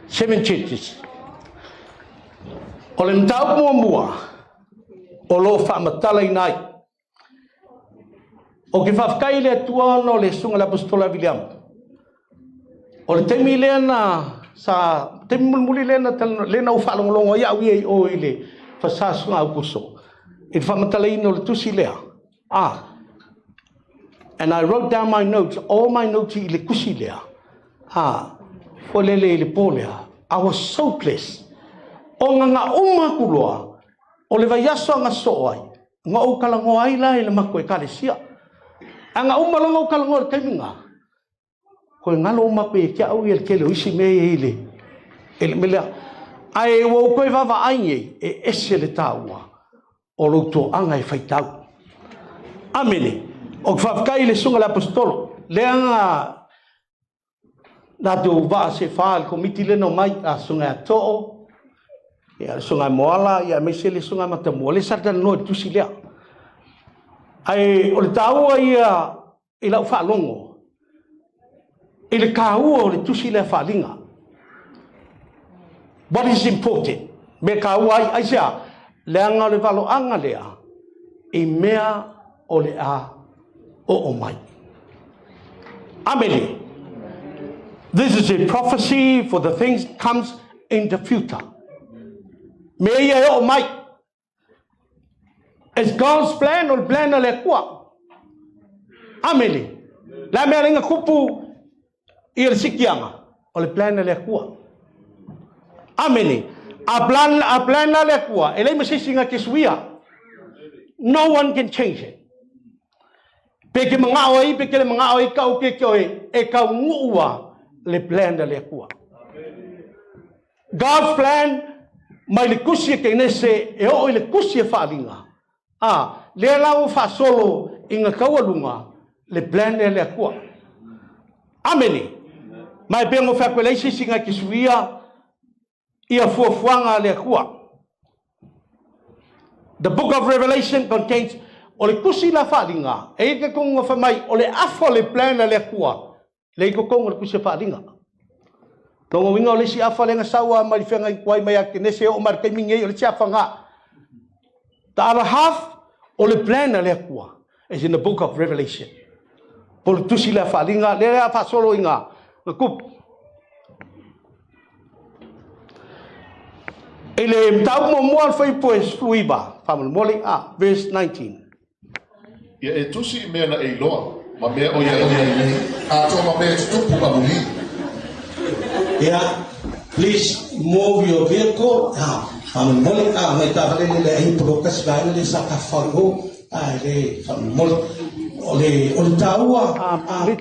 7 churches. O le mtau mua. O lo whaamatala i nai. O ke whafkai le atua no le sunga la apostola William. O le temi lena sa temi mulmuli lena u whaalongolongo ia ui ei o i le whasasunga au kuso. I whaamatala i no le tusi lea. And I wrote down my notes, all my notes i le kusi lea. For lele i le polea. I was so blessed. O nga uma kuloa. O le vai aso anga soai. Nga o kalango ai la i le mako e kalesia. Anga umalonga o kalango e kaiminga. ko ngalo ma pe kia au il kele usi me ile ele mele ai wo ko va va ai e ese le taua o lo to anga e faitau amene o fa kai le sunga l'apostolo le anga na do va se fa il comiti le no mai a sunga to ya sunga moala ya me se le sunga mata mole sarta no tu silia ai o le taua ia ila fa longo ele kaua o le tusi le falinga. What is important? Me kaua ai sia le anga le valo anga lea e mea o le a o mai. Amen. This is a prophecy for the things comes in the future. Me ia o mai. It's God's plan or plan le kua. Amen. La mea ringa kupu il sikianga o le plan le kua. Amene. A plan le kua. Ele me singa kisuia. No one can change it. Peke mga oi, peke mga oi kau ke koe e kau ngua le plan le kua. God's plan mai le kusia ke nese e o le kusia falinga. Le lau fa solo inga kaualunga le plan le kua. Amene. Mai bengo fakwelesi singa kisuia ia fuafuanga le kua. The book of Revelation contains o le kusi la falinga e ke konga fa mai o le afo le plan le kua le ko konga le kusi falinga. Tongo winga o le si afa le nga sawa mai fenga kwai mai akinese o mar kai minge o le chafanga. The other half o le plan le kua is in the book of Revelation. Por tusi la falinga le afa solo inga kup ele mtau mo mo foi pues fluiba famul moli verse 19 ya e tusi me na e loa ma me o ya a to ma me tu pu ba buli Yeah, please move your vehicle. Famul moli mai ta vale le ai prokas ga le sakafango le famul moli ole taua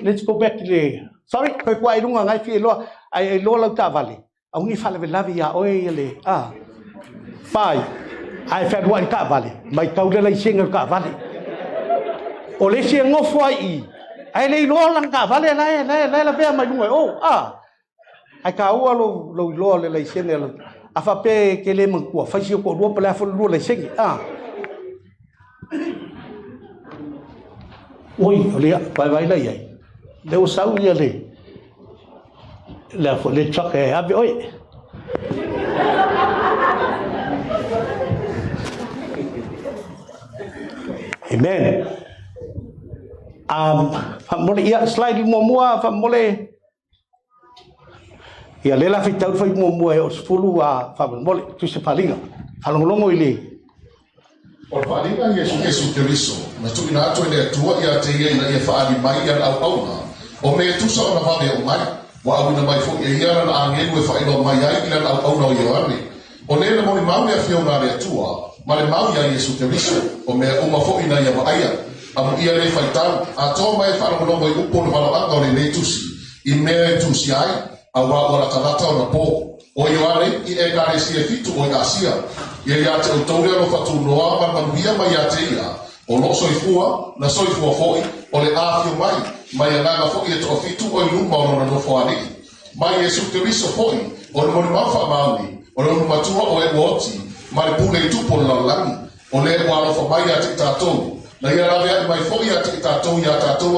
let's go back to the sorry, koi kuai lunga ngai fi lo ai lo lau ta vale. Au ni fale lavi ya oi le fai ai fa duan ka vale. Mai kau le singa ka vale. O le singa ngofo ai le lo lang ka vale la be mai lunga ai ka o lo le singa a fa pe ke le mang ku fa si ko ro pala fo lo le singa oi ole vai la ai Leo sau ia le fo le truck e abi oi amen mole ia slide mo fa mole ia le la fitau fa mo e os fulu fa mole tu se falinga falongo ile o falinga Yesu Kristo na tu ina to ile tua ia te ia ia fa ali mai ia au o me tu sa na vale o mai wa au na mai fo ia na angelu fa ilo mai ai ila au no ia ani o le mo ni mau ia fio na le tua ma le mau ia Yesu Kristo o me o ma fo ina ia wa ia amu ia le faitan a to mai fa no mo i upo no vala anga le tusi i me tusi ai a wa ora talata o na po o Ioane i e kare si e fitu o Asia ia ia te o tore no fatu noa ma bia mai ia te ia o no soifua na soifua foi o le afio mai nga foi e to fitu o luma o no fo ali mai Yesu Kristo foi o no mo fa mauni o no matua o e woti mai pule tu por la langi o le wa fo mai ia te tatou na ia rave mai foi ia te tatou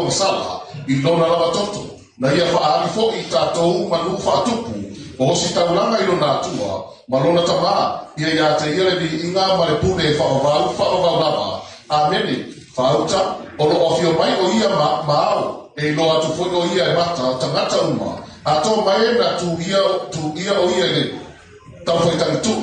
o sala i lona lava toto na ia fa ali foi tatou manu fa tupu o si taulanga i lona atua malona tama ia te ia le inga ma le pule fa o lava amene fauta o lo ofio mai o ia mau e lo atu foi o ia e mata tangata uma ato mai na tu ia o ia le tau foi tantu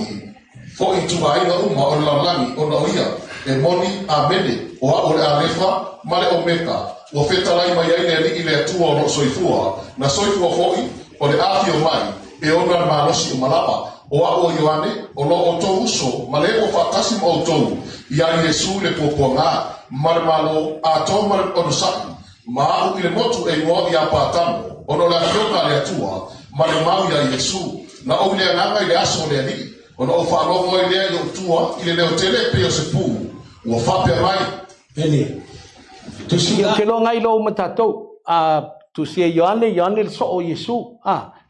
foi tu ai na uma o la lani o no ia e moni amene o le alefa male o meka o feta lai mai ai le ile tu o no soifua na soifua foi o le afio mai e ona malosi o malapa o o Ioane o lo o to uso male o fatasi mo to ia Yesu le poponga marmalo a to mar o sa ma o ile motu e mo ia patamo ono la fiona le atua ma le mau ya Yesu na o le nganga ile aso le ni ono o fa lo mo ile yo tua ile le tele pe o se pu o fa pe mai Ele. Tu sia ke lo ngai lo matato tu sia Yohane so o Yesu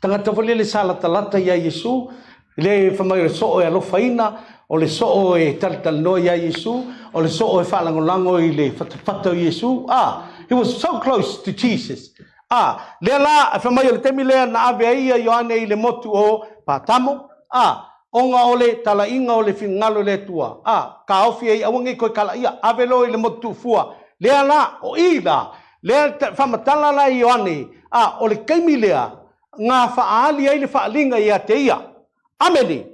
tangata vole le sala talata ya Yesu le famai so o lo faina o le so o e tal no ya Yesu o le so o e falangolango i le fata Yesu he was so close to Jesus le la famai le temile na ave ia Yohane i le motu o patamo onga ole tala inga ole fingalo le tua ka ofi ai awangi ko kala ia avelo i le motu fua le la o ila le famatala la Yohane ole kaimilea nga faali ai le faalinga ia te ia ameni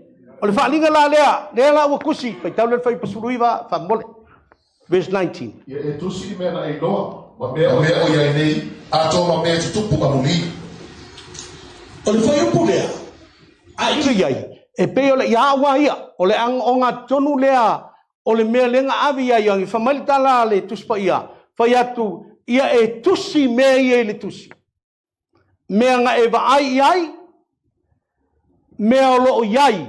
o le faalinga la le la wa kusi pe tau le fai pasuluiva fa mole verse 19 e tu si me na inoa ma me o ia nei a to ma me tupu ka muli o le fai pulea ai ia e pe ole ia wa ia ole ang onga tonu lea ole me lenga avi ia yang fa mal tala le tuspa ia fa ia tu ia e tusi me ia le tusi me nga e va ai me lo iai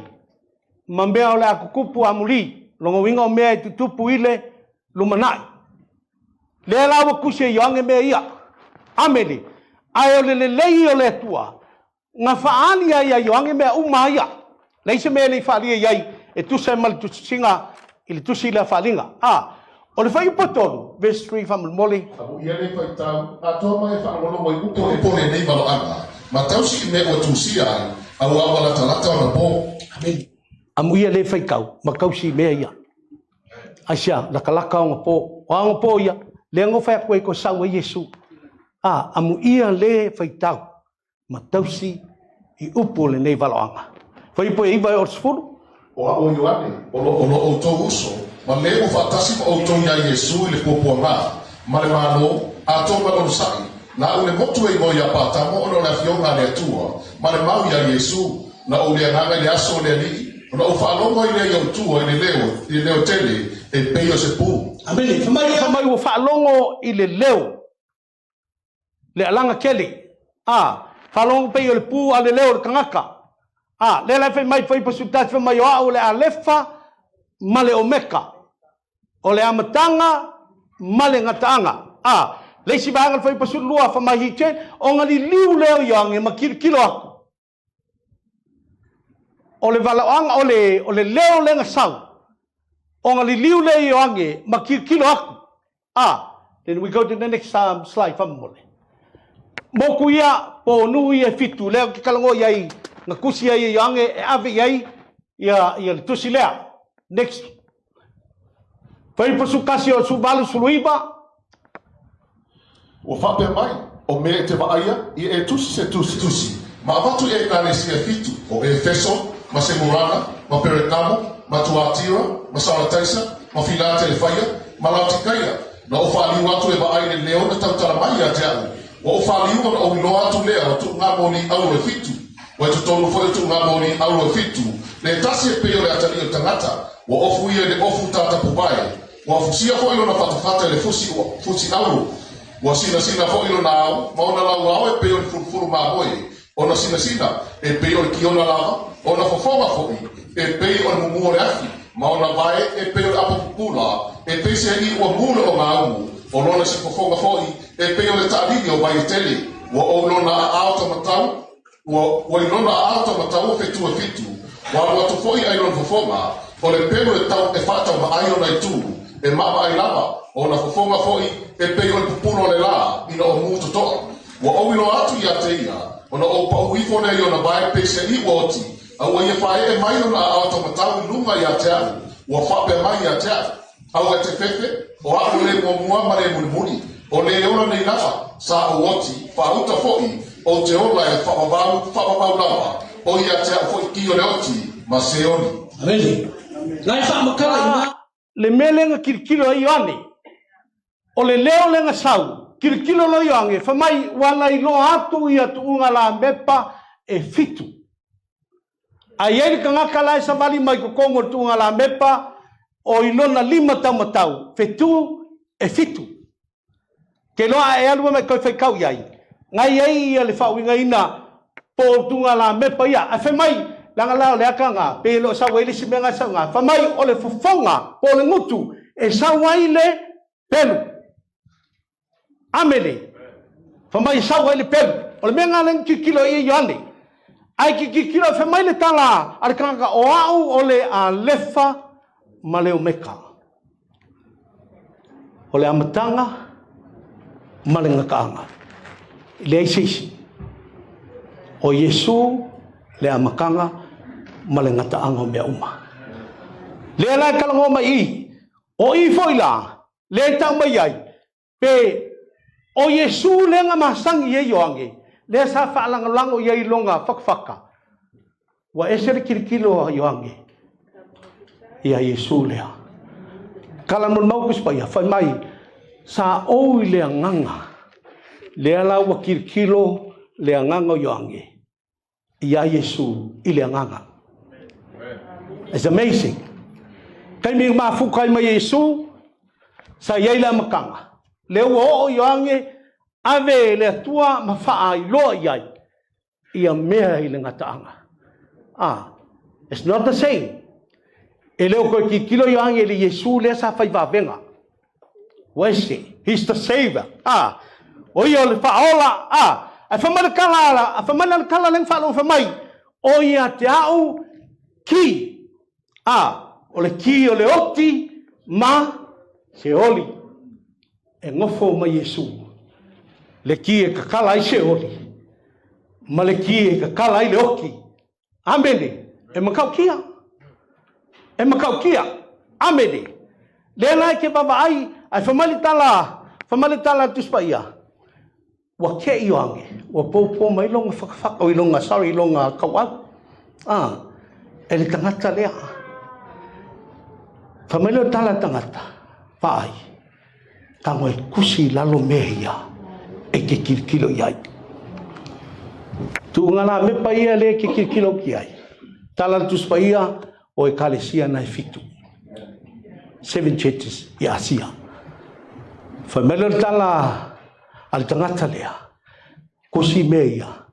ma me ole akukupu amuli longo winga me tupu ile lumanai le la wa kusi yang me ia ameli ai ole le lei ole tua nga faali ia yang me umaya leise me le faali ia e tu se mal tu singa il tu si la falinga o le fai potolo verse 3 fam moli abu ia le fai tau a to ma e fa lo mo i ko e pone nei malo anga ma tau si me o tu si ai au wala talata o po amen amu ia le fai kau ma kau si me ia asia la kalaka o po ia le ngo fai ko sa o Yesu amu ia le fai tau ma tau si i upo le nei valo anga fai po i vai o sfuru o Yohane o to uso ma le o fatasi o to ya Yesu le popo ma le malo a to ma o sai na o le motu e mo ya pata mo o la fiona le tua ma le mau ya Yesu na o le nganga le aso le li na o fa lo mo ile yo tua ile leo tele e peio se pu amen famai o fa longo ile leo le alanga keli fa longo peio le pu ale leo le kangaka le la fai mai fai pasutat fai mai o le alefa male omeka o le amatanga male ngatanga le si bangal fai pasut lua fa mai hichen o ngali liu leo yang e makil kilo aku o le valaanga o le leo le ngasau o ngali liu leo yang e makil kilo aku then we go to the next slide fa mole moku ia po nu ia fitu leo ki kalango ia na kusi ai yang e ave ai ia tusilea next fai pasukasi o subalu suluiba o fa pe mai o me te va aia e tusi se tusi ma vatu e kane si fitu o Efeso ma se murana ma perekamo ma tuatira ma salataisa ma filate le faia ma lautikaia na o fa li watu e va ai le leo na tautara mai a te o fa li o lo atu leo tu ngamo ni au e fitu wa tu tolu foi tu ngamo ni au e fitu le tasi e peo le atali o tangata wa ofu ia le ofu tata pupai wa fusia foi lo na fatufata le fusi au wa sina foi lo na ma ona la e peo le furfuru ma boy ona sina e peo le kiona lava ona fofonga foi e peo le mumu le afi ma ona vai e peo le apopula e pese ni o mule o ngau o lona se fofonga foi e peo le tadini o vai tele wa o lona auto matau wa lona auto matau fetu e fitu wa tu foi ai lona fofonga o le peo le tau e fata ma ai ona itu e mama ai lava o na fofonga foi e peo le pupulo le la ina o mutu to wa o ilo atu ia te ia o na o pa uifo ne i ona vai pese i woti au ia fae e mai ona auto matau lunga ia te au wa fape mai ia te au e te fefe o au le mua ma le muni o le ona nei nafa sa o woti fa uta foi o te ola e whapapau lava o ia te au foi ki o le oti ma se oni amen lai fa makala ina le melenga kirkilo ai ani o le leo lenga sau kirkilo lo yange fa mai wala i lo atu ia tuunga la mepa e fitu ai ele kanga kala sa bali mai ko kongo tuunga la mepa o ilona lima tamatau fetu e fitu ke lo e alu mai ko fai kau yai ngai ai le fa winga ina po tunga la me pa ia fa mai langa la le akanga pe lo sa wele si menga sa nga fa mai o le fofonga po le ngutu e sa wai le pelu amele fa mai sa wai le pelu o le menga len kilo i yane ai kilo fa mai le tala al kanga o au o le a lefa ma le o meka o le amatanga ma le ngakaanga le aisisi o Yesu le amakanga ma le ngataanga o mea uma le ala kalango mai o i foila le tau mai ai pe o Yesu le nga masangi e yoange le sa faalangalango i longa fakfaka wa esere kirikilo yoange ia Yesu lea kala mon mau kus pa ia fai mai sa o le nganga le ala wa kirikilo le nganga yoange ia Yesu i le nganga. It's amazing. Kai mi mafu kai mai Yesu sa ia la makanga le o yoange ave le tua mafaa i loa iai ia mea i le ngataanga. It's not the same. E leo koe ki kilo yoange le Yesu le sa fai vavenga. Wese, he's the savior. O ia le faola. A famala kala, a famala kala leng falo fa mai. O ia te au ki. O le ki o le oti ma se oli. E ngofo ma Yesu. Le ki e kakala ai se oli. Ma le ki e kakala ai le oki. Amene. E makau kia. E makau kia. Amene. Le lai ke baba ai. Ai famali tala tuspaia. Wa ke ioange. Wa popo mai longa whakawhaka o ilonga. Sorry, ilonga kawau. E le tangata lea. Famalo tala tangata. Pai. Tango e kusi lalo mehia. E ke kirikilo iai. Tu ngala me paia le ke kirikilo ki ai. Tala tuspaia o e kalesia na e fitu. 7 churches i Asia. Famalo tala al tangata lea. Kusi meia.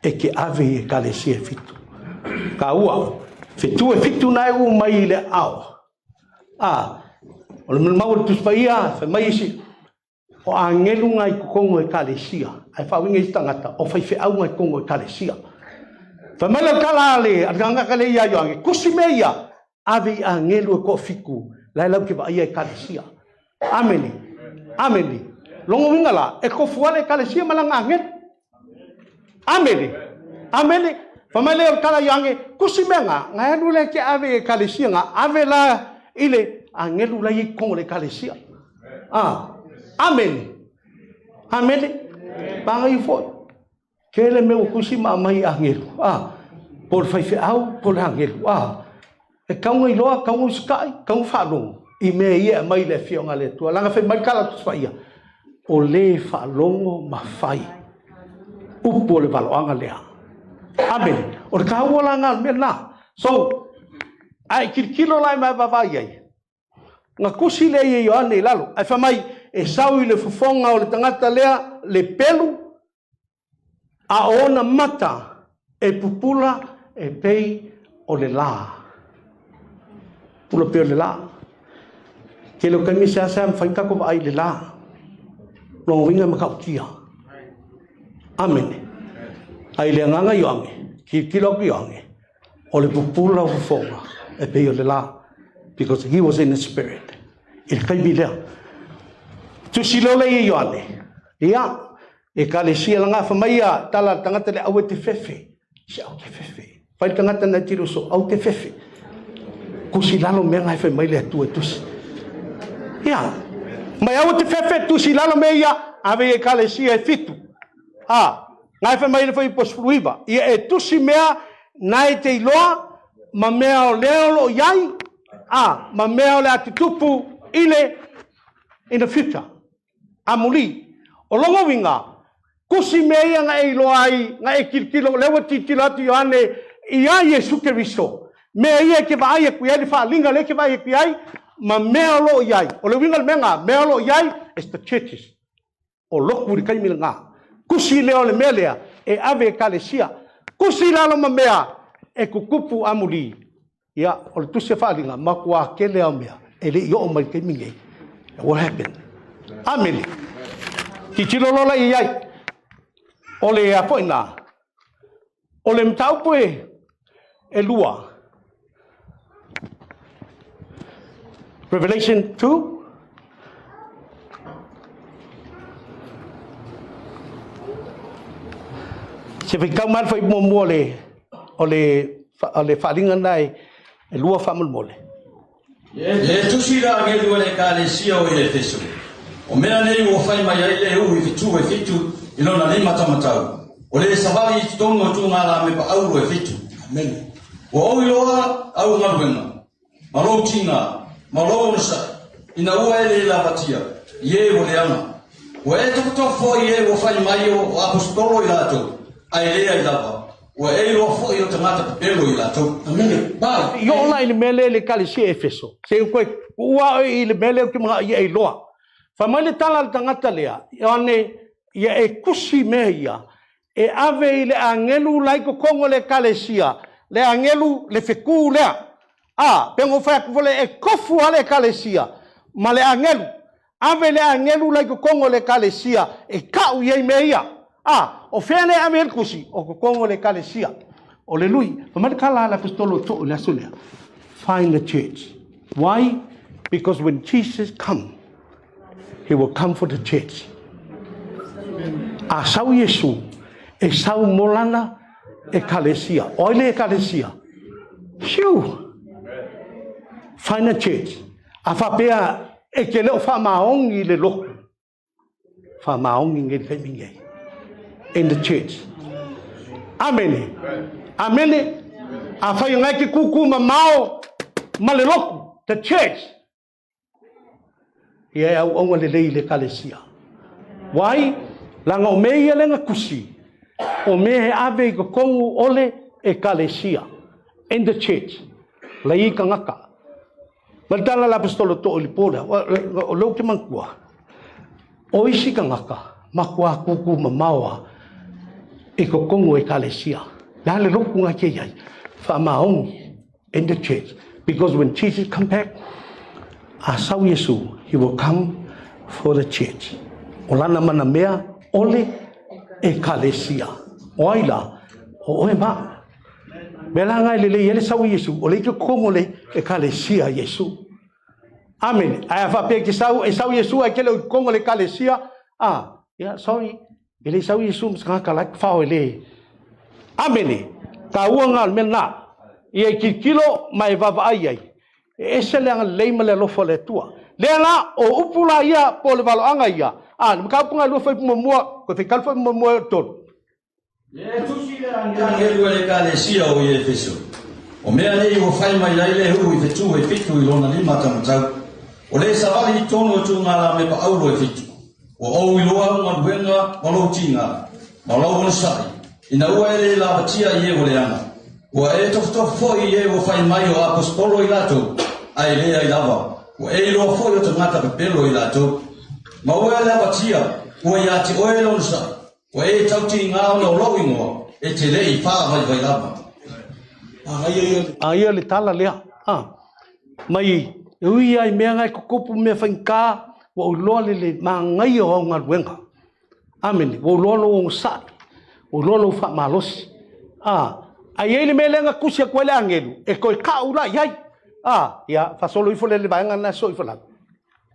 E ke ave e kalesia e fitu. Ka ua. Fitu e fitu na e u mai le ao. O le mau tuspaia. Fa mai isi. O angelu ngai kukongo e kalesia. Ai whawinga i tangata. O whai au ngai kongo e kalesia. Famalo tala ale. Al tangata le ia yoange. Kusi meia. Ave angelu e ko fiku. Lai lau ke va ia e kalesia. Ameni. Ameni. Longo wingala. E ko fuale e kalesia malanga angel. Ameni. Ameni. Famale o kala yoange. Kusi menga. Ngai anu le ke ave e kalesia nga. Ave la ile. Angelu la i kongo le kalesia. Ameni. Ameni. Banga i fo. Kele meu kusi ma mai angelu. Por fai au por angelu. E kaunga i loa, kaunga i skai, kaunga whalongo. I mea ia mai le fionga le tua. Langa whai mai kala tuspa ia. O le whalongo ma whai. Upo le waloanga lea. Amen. O le kaua langa mea na. So, ai kirikilo lai mai wawai ai. Nga kusi le ia ioane i lalo. Ai whamai e sau i le fufonga o le tangata lea le pelu. A ona mata e pupula e pei o le laa. Pula peo le la. Ke lo kami sa whai kako ai le la. Long winga makau kia. Amen. Ai le nganga yoange. Ki kilo ki yoange. O le pupula o fonga. E peo le la. Because he was in the spirit. Il kai bilea. Tu silo le yoane. Ia. E ka le sia langa whamaia. Tala tangata le awe te fefe. Se au te fefe. Whai tangata na tiro so au te fefe. Kusi lalo mea ngai whai mai le atu e tusi. Ia. Mai au te fefe tusi lalo mea ia. Ave e kalesia e fitu. Ngai whai mai le whai posfruiva. Ia e tusi mea nai te iloa. Ma mea o leo lo iai. Ma mea o le atitupu ile in the future. Amuli. O longo winga. Kusi mea ia ngai iloa ai. Ngai kirkilo lewa titilatu yoane. Ia Yesu Keristo. Mea ia ke vai e kuiai fa linga le ke vai e kuiai ma mea lo iai o le winga menga mea lo iai is the churches o loku ri kai milanga kusi leo le melea e ave kalesia kusi la ma mea e kukupu amuli ya o tu se falinga makwa kele o mea e le yo mai ke minge what happened amen ki chilolola iai ole a poina ole mtau poe e lua Revelation 2 se fikau mal foi mo le ole falinga nai e lua famul mole e tusira ke lua le kalesia o le feso o mea nei o fai mai ai le u i fitu e fitu i lona nei matamatau o le savali tonga tunga la me pa au e fitu amen o o loa au ngaruenga malo tinga malo nsa ina ua ele la batia ye o le ama o e to fo ye o fai mai o apostolo i lato ai le ai lava o e lo fo i o tamata pelo i lato amen ba yo la ile mele le kalesia efeso se ko ua ile mele ki ma ye loa fa male tala tangata lea yone ia e kusi meia e ave ile angelu laiko kongo le kalesia le angelu le feku lea pengo fa vole e kofu ale kalesia ma le angelu ave le angelu laiko kongo le kalesia e kau ye meia o fene amel kusi o kongo le kalesia o le lui fa male kala la apostolo to le asulea find the church why because when Jesus come he will come for the church sau Yesu e sau molana e kalesia oile e kalesia shoo find a church afa pea e ke leo fa maongi le loko fa maongi nge le minge in the church amen amen afa yunga ki kuku mamao male loko the church ia au onga le kalesia why langa o meia lenga kusi o me ave ko kongu ole e kalesia in the church lai ka ngaka Maltala la apostolo to olipola o lo ke mankua o isi ka ngaka makua kuku mamawa e ko kongu e kalesia la le lo kunga ke yai fa maong in the church because when Jesus come back asau Yesu he will come for the church olana mana mea ole e kalesia oila o ema belanga le yele sau Yesu ole ke kongo le e kalesia Yesu amen ai fa pe ke sau e sau Yesu ai ke le kongo le kalesia ya sorry ele sau Yesu ska ka like fa ele amen ka uanga mena e ki kilo mai vava ai e se le le male lo fo le tua le la o upula ia po le valo anga ia ka punga lo foi mo ko te kalfo mo to e tusi le angelu le kalesia o ye feso o mea nei o fai mai lai le hu i fetu e fitu i lona lima tamatau o le savali tono tunga la me pa aulo e fitu o i loa ma buenga malo tinga malo onsai ina ua ele la batia ye o le anga o e tof foi ye o fai mai o apostolo i lato ai le ai lava o e lo foi o tamata pelo i lato ma o ele batia o ia ti o ele onsai o e tauti ngā no lo ingoa e te lei wha vai lava ai le tala lea mai ui ai mea ngai kukupu me whainka wa uloa le mangai o ngā ruenga amen wa uloa lo o sa o lolo wha malosi ai ele me lenga kusia kwa le angelu e koe ka ula iai ia fasolo ifo le baanga na so ifo la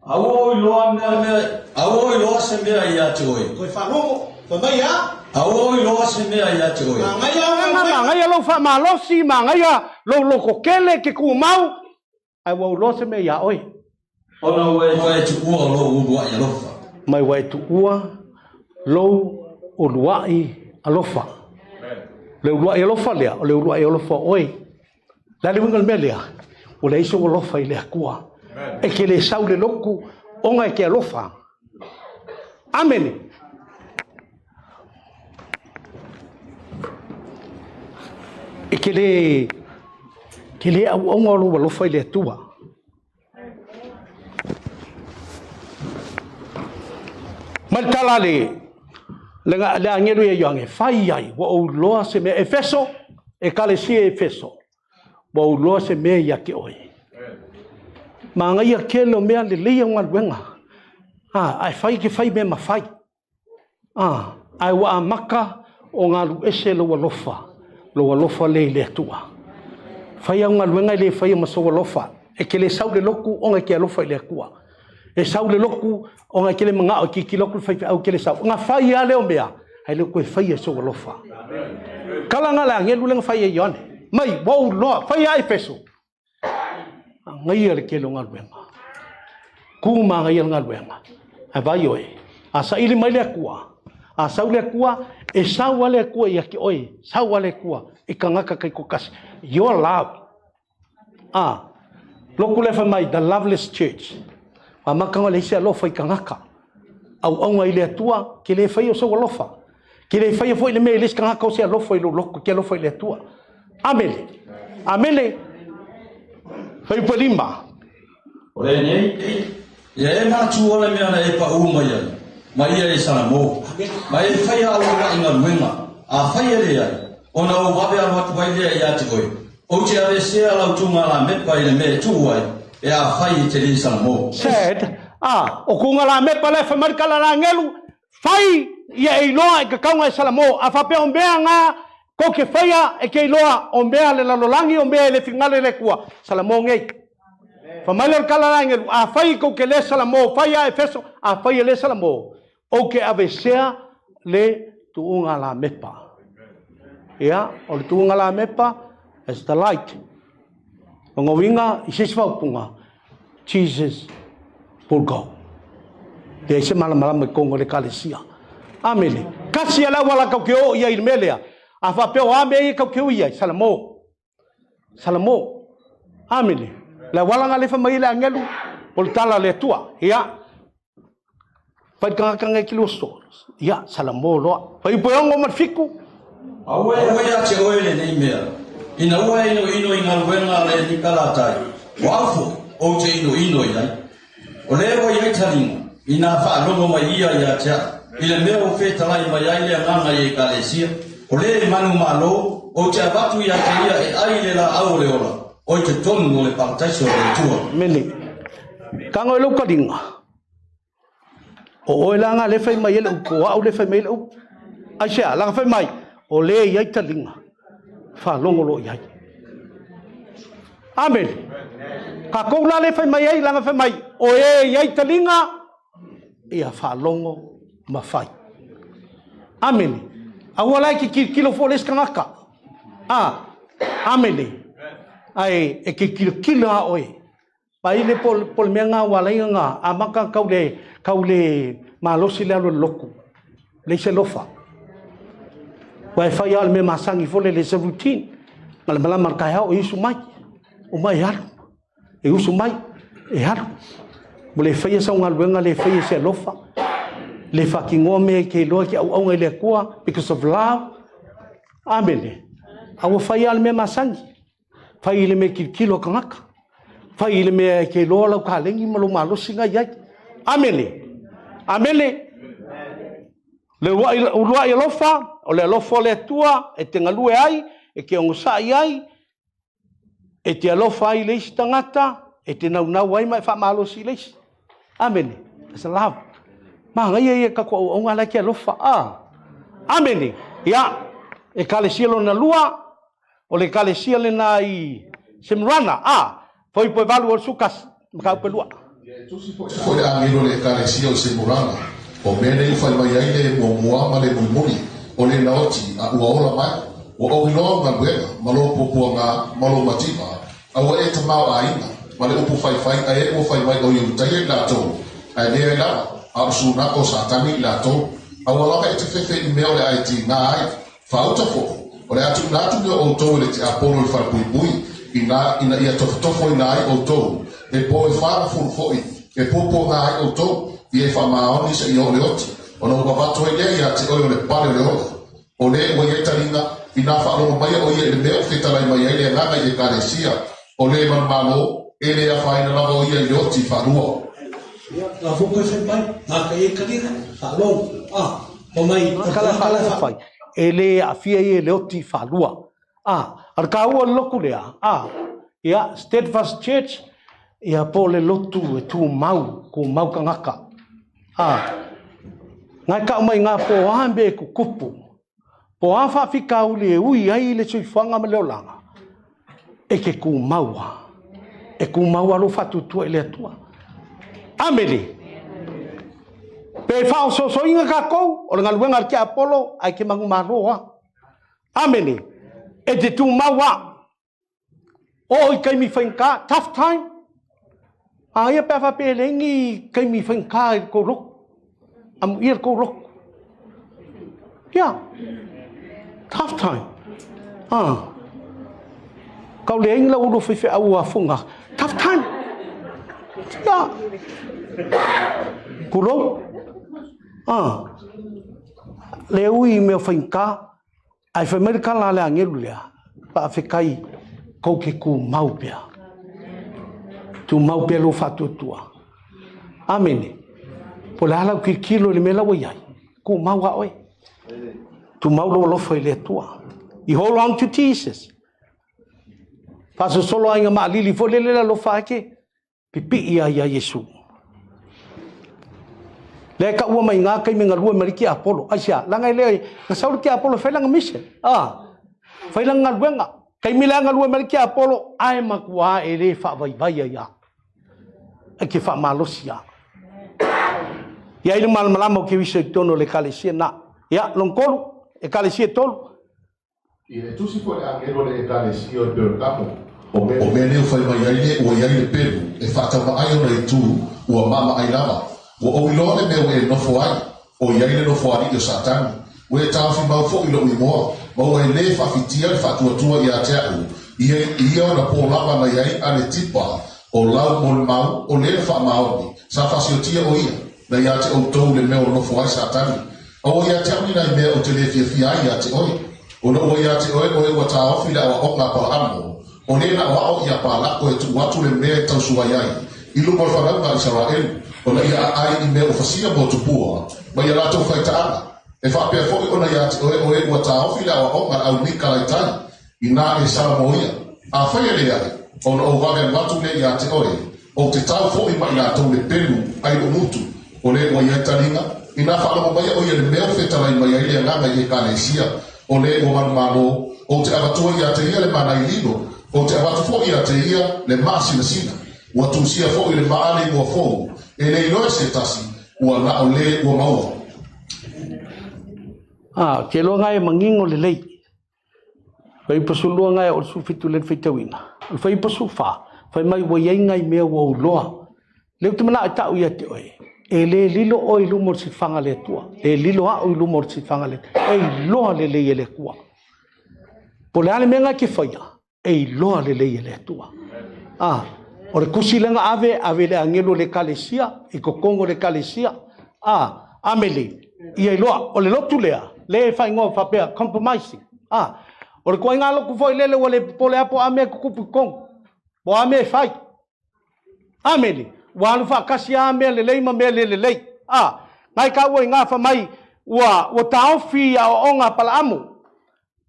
Awo loa se mea ia te oi. Koe whanongo, whamai a? Awo loa se mea ia te oi. Mangai lo fa malosi, mangai lo kokele ke ku mau. Ai wo lo se me ia oi. Ona we tu ua lo ulua ia lofa. Mai we tu ua lo ulua I alofa. Le ulua ia lofa lea, le ulua ia lofa oi. La le wingal me lea. O le iso lofa I le akua. E ke le sau le loku onga ke alofa. Amen. E ke le onga lo alofa I le tua. Maltala le Lenga le angelu e yoange fai ai wa o loa se me Efeso e kalesia Efeso. Wa o loa se me ia ke oi. Ma ngai a kelo mea le leia ngal wenga. Ai fai ke fai me ma fai. Ai wa amaka o ngalu ese lo lofa le le tua. Fai ngal wenga le fai ma so lofa. E ke le sau le loku o ngai ke lofa le kua. E sau le loku o ngai ke le manga o ki loku fai au ke le sau. Nga fai a le o mea. Ai le koe fai so lofa. Kala ngala ngelu le fai e yone. Mai wo lo fai ai Efeso. Ngai le ke lo ngal wenga. Kuma ngai ngal wenga. Ai vai oi. Asa ili mai le kua. A sau le kua e sau ale kua ia ki oi. Sau ale kua e kangaka kai kokasi. Your love. Loku le fa mai the loveless church. Amakanga le sia lofa i kangaka. Au ngai le tua ke le fai o so lofa. Ke le fai foi le me le kangaka o sia lofa i lo loku ke lofa i le tua. Amele. Amele. Fai palimba. Ore nei e ma tu ole me ana e pa uma ia. Mai e salamo. Mai fai a ora inga luenga. A fai ele ai. Ona o wabe a watu vai le ia te koi. O te ave se ala tunga la me pa ile me tu ai. E a fai te li salamo. Said, o kunga la me pa le fa marka la ngelu. Fai ia e loa e ka kaunga e salamo. A fa pe ombea nga ko ke faia e ke loa ombea le lalolangi ombea le fingale le kua. Salamo ngei. Famailer kala ngelu a fai ko ke le salamo fai a Efeso a fai le salamo o ke avesea le tuunga la mepa ia o le tuunga la mepa as the light o winga isisfa punga Jesus will go de se mala me kongo le kalesia amele kasi ala wala ka ke o ia ilmelea a fa pe o ame ka ke o ia salamo amele la wala ngale fa mai la ngelu pol tala le tua ia pai kanga kiloso ia salamo lo pai poongo marfiku awe ya che oele nei mea ina ua ino inga wenga le nikala tai wafu o te ino ia o le wa ia talinga ina fa lomo mai ia ya cha ile meo fe talai mai ai le nganga ye kalesia o le manu malo o te abatu ya te ia e ai le la au le ola o te tonu le partaisio le tua. Mene. Kango ilo kadinga. O langa le fai mai ele uko au le fai mai ele uko. Aisha langa fai mai. O le iai talinga. Fa longo lo iai. Amen. Ka kou la le fai mai ai langa fai mai. O iai talinga. Ia fa longo ma fai. Amen. Awalai ki kilo foles kangaka. Amen. Ai e ke kila oi pai le pol menga wala nga amaka kaule malosi le loku le se lofa wai fa al me masangi fole le se routine mala marka ha o isu mai o mai har e usu mai e har bole fa sa ngal wenga le fa se lofa le fa ki ngome ke lo ki au le kwa because of love amele au fa al me masangi fai ile me kilo kangaka fai ile me ke lola ka lengi malo singa yai amele le wa ile lofa o le lofa le tua e te ngalue ai e ke onsa ai e te lofa ile stangata e te nau ai mai fa malo siles amele it's love ma ngai e ka ko o ngala ke lofa amele ya e kale sielo na lua o le kalesia le nai semrana foi valu o sukas maka pelua foi angelo le kalesia o semrana o mene fai mai ai le mo ma le mumuri o le naoti a ua mai o lo ma bega malo popo nga malo matima a o e tama aina ma le upu fai ai o fai mai o yu tai la to ai le la a suna o satani la to a o la te fefe email le IT nai fauta fo o le atu o tau le te apolo le whapui ina ia tofo ina ai o tau e po e whara furfoi e popo ngā ai o tau i e whamaoni sa i o le oti o no wawato e lea ia te oi o le pale le ola o le ua i e taringa ina whaalono mai o i e le meo whetarai mai ai le nganga i e karesia o le manmalo e le a whaina lava o i e le oti whanua la fuko e whai nā ka e karina whaalono Mamai, kala fai. Ele a fia e le oti falua. Ar kaua loku lea. Ia, Steadfast Church, ia po le lotu e tu mau, ko mau kangaka. Ngai ka mai ngā po ambe ku kupu. Po awha whika uli e ui ai le sui whanga me leolanga. E ke ku maua. E ku maua lo fatu tua e le atua. Amele. Pe whao so inga ka kou, o le ngaluenga ki Apollo, ai ke mangu maroa. Amele. E te tu maua. O i kai mi whainka, tough time. Ia pewa pe lengi kai mi whainka e ko roku. Am ir ko roku. Yeah. Tough time. Kau leing la ulu fife au afunga. Tough time. Yeah. Kulo. Leui me whainka. Ai whamerika la le angelu lea. Pa whikai kou ke ku maupea. Tu maupea lo fatu tua. Amene. Po le halau ki kilo le mela wa iai. Ku maua oi. Tu mau lo lofo le tua. You hold on to Jesus. Paso solo ainga ma lili fo le lo fa ke. Pipi ia Yesu. Le ka ua mai ngā kai me ngalua mariki Apollo. Asia, langa le na saul ki Apollo fa langa mission. Fa langa ngalwenga. Kai mila ngalua mariki Apollo ai makua ele fa vai ya. Ake fa malosia. Ya ile mal malamo ke wiso tono le kalesia na. Ya longkolu e kalesia tolu. Ile tu si foi angelo le kalesia o percamo. O me leo fai mai ai o ia le peru e fata ma ai ona tu o mama ai lava. O ilo le me e no foi. O ia le no foi o satan. O e tafi ma fo ilo i mo. O e le fa fitia le fatu tua ia teu. Ia ona po lava mai ai ale tipa. O lau mo mau o le fa mau. Sa fasiotia o ia. Na ia te o tou le me o no foi satan. O ia te ami na me o te le fia ia te oi. O no ia te oi o e wa ta ofi la o nga pa amo. O le na wa o ia pa la ko e tu watu le me tau suai ai. Ilu mo fa na Israel. O na ia ai me o fasia mo tu pua. Ma ia la to fa ta. E fa pe fo o na ia te oi o e wa ta ofi la o nga au nika lai tai. Ina e sa mo ia. A fa ia le ai. O no wa ve watu le ia te oi. O te tau fo i ma ia to le pelu ai o mutu. O le o ia talinga. Ina fa lo mai o ia le me o feta lai mai ai le nga i kalesia. O le o man malo. O te avatua ia te ia le mana i lino. O te avatu fo ia te ia le masi na sina. Ua tusia fo i le maale mua fo. E le ilo se tasi. Ua na o le ua maua. Ke loa ngai mangingo le lei. Fai pasulua ngai o su fitu le fitawina. Fai pasu fa. Fai mai wa iai ngai mea wa uloa. Leo te mana ata uia te oe. E le lilo o ilu mor si fanga le tua. E lilo a o ilu mor si fanga le. E loa le lei e le kua. Po le ale mea ngai ke faia. E loa le lei e le tua. O le kusi lenga ave le angelo le kalesia. E kokongo le kalesia. Amele. Ia loa. O le lotu lea. Le fai ngō whapea. Compromising. O le kua inga loku foi lele o le pole apo ame kukupu kong. Po ame fai. Amele. Walu whakasi ame le lei ma me le lei. Ngai ka ua inga whamai. Ua taofi a o onga pala amu.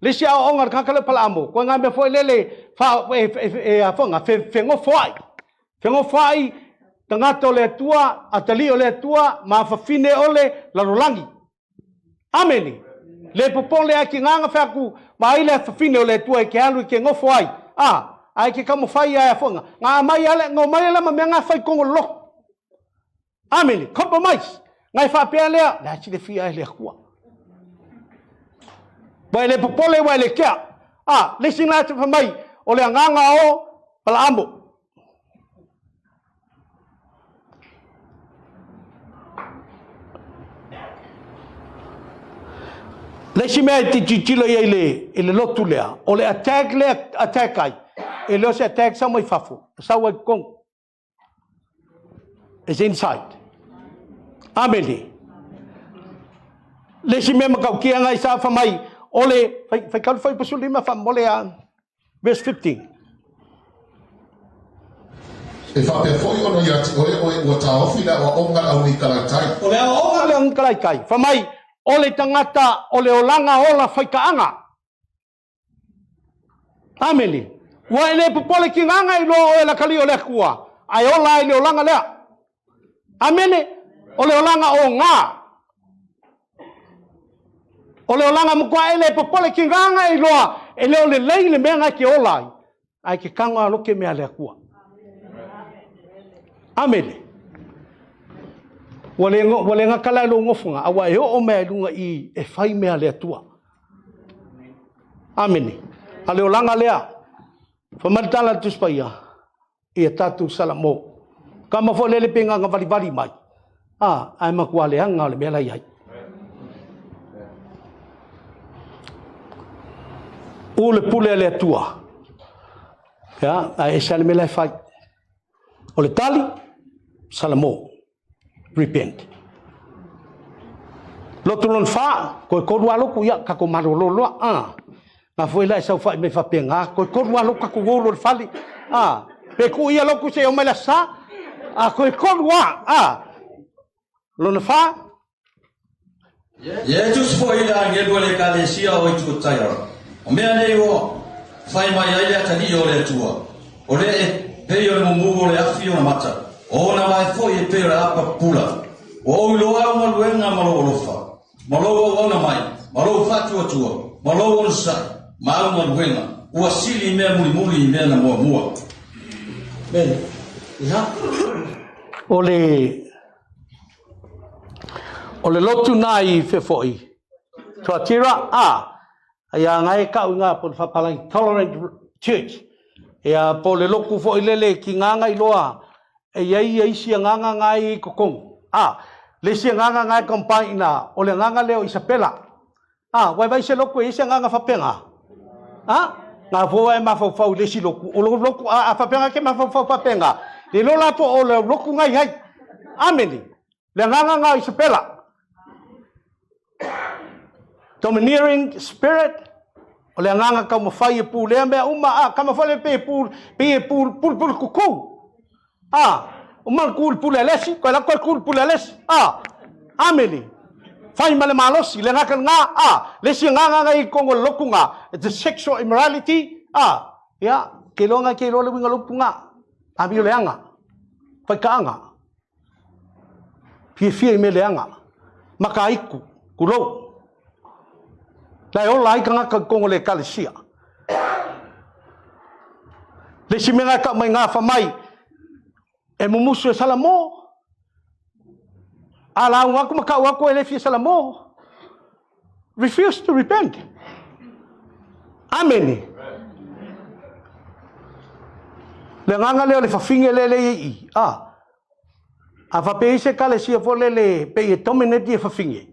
Lesi a o onga kakale pala amu. Kua inga me foi lele whonga. Whengo foai. Whengo foai. Tangata o le tua. Atali o le tua. Ma whawhine o le larolangi. Amele. Le popole a ki nganga whaku. Ma ile whawhine o le tua e ke alu i ke ngofo ai. Ai ke kamo whai ai a whonga. Ngā mai ale, ngō mai ale ma mea ngā whai kongo loko. Amene, compromise. Ngai whapea lea, le hachi le whia ai lea kua. Wai le popole wai le kia. Le singa te whamai, o le nganga o pala ambo. Le si mea te titilo i le lotu lea. O le attack ai. E leo se attack sa mai fafu. Sa wai kong. It's inside. Amele. Le si mea makau kia ngai sa whamai. O le, fai kalu fai pasu lima wha mole a verse 15. E whapea foi ono ia te oe ua ta ofi la o onga au ni kalaitai. O le onga le au ni kalaitai. Whamai. o le tangata o le olanga ola whaikaanga. Ameni. Wa ele popole ki nganga I lo o e la kali o le kua. Ai ola I le olanga lea. Ameni. O le olanga o ngā. O le olanga mukua ele popole ki nganga I loa. Ele o le lei le mea ngai ke ola ai. Ai ke kanga aloke mea le kua. Ameni. Wale ngā kalai lo ngofunga. Awa e o mea lunga I e whai mea le atua. Ameni. A le olanga lea. Whamaritala tuspaia. I e tatu salamo. Ka mafo lele penga ngā wali mai. Ai makua le anga le mea lai ai. O le pule le atua. Ya, ai e sale me lai whai. O le tali, salamo. Repent. Lotu lon fa, ko korua loku ia ka ko marololo na foi la sa fa me fa penga ko korua loku ka ko golo fali pe ku ia loku se o mela sa ko korua lon fa ye just foi la nge bole ka le sia o tu tsaya o me ane o fai mai ai ata ni o le tua o le pe yo mo mo le afio na mata o na mai foi e pera apa pula o loa ma luenga ma lo fa ma lo o na mai ma lo fa tu ma lo o sa ma ma luenga o asili me muri me na mo ben ya ole lotu nai fe foi to tira ya ngai ka unga por fa palang tolerant church ya po le loku foi lele ki nganga I loa e ai sia nganga ngai kokong le sia nganga ngai kompaina o le nganga leo Isabela vai se loku e sia nganga fapenga nga fo e ma fo le si loku o loku fapenga ke ma fo fapenga le lola po o le loku ngai hai ameni le nganga ngai Isabela domineering spirit o le nganga ka mo fai pu le me uma ka mo fai pe pu kuku o man kul pula lesi ko la ko kul pula les ameli fai male malosi le ngaka nga lesi nga I kongo lokunga the sexual immorality ya ke lo le winga lopunga abi le anga fai ka anga fie me le anga makaiku kulo la o lai ka kongo le kalisia lesi menga ka mai nga fa mai e mumusu salamo ala waku maka waku ele fi salamo refuse to repent amen le nganga le fa finge le I fa pe se kale si fo le pe tomene di fa finge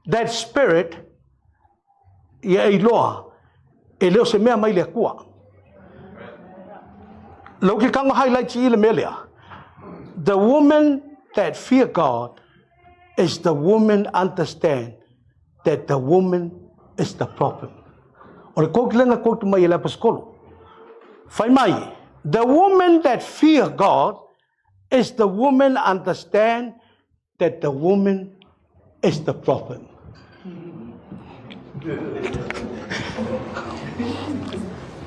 that spirit ya iloa ele se me mai le kua Loki kango highlight ile melia. The woman that fear God is the woman understand that the woman is the problem. Or koklenga kotu mai la paskolo. Fai mai. The woman that fear God is the woman understand that the woman is the problem.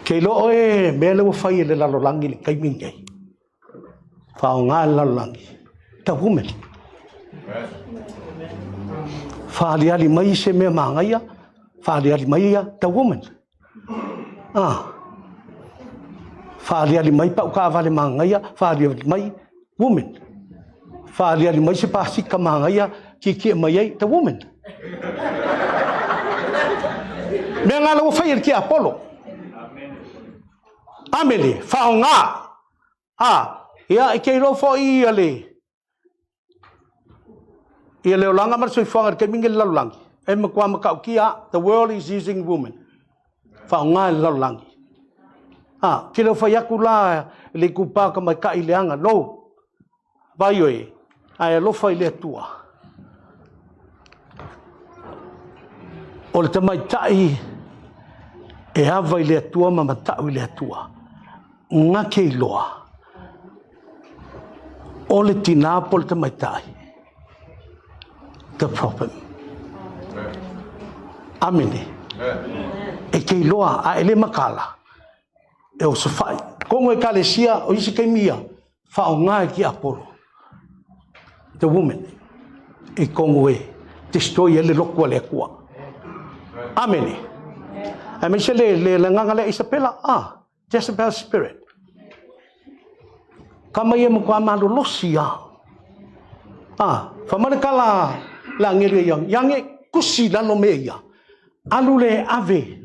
Ke lo e mele wo fai le lalo langi le kai mingai. Fa nga lalo langi. The woman. Fa ali mai se me mangaya. Fa ali mai ya the woman. Fa ali mai pa ka vale mangaya. Fa ali mai woman. Fa ali mai se pa sika mangaya ki mai the woman. Me nga lo fai ki Apollo. Ameli, faunga. Ya ke ro fo I ale. Ile olanga mar soi fonga ke mingel lalang. E me kwa maka kia, the world is using women. Faunga lalang. Ke ro fa yakula le kupa ka mai ka ileanga no. Vai oi. Ai lo fa ile tua. O le tamai tai e ava ile tua ma matau ile tua. Nga ke loa o le tina pol te maitai the problem Amene. E ke loa a ele makala. E o safai. Kongo e kalesia o isi ke mia. Fa o ngai ki Apollo. The woman. E kongo e. Destroy ele lokua le kua. Amene. A me se le nganga le Isabella. Jezebel spirit. Kama ye mo kwa malolosia. Famanakala la ngere yang e kusi la no meia. Alu le ave.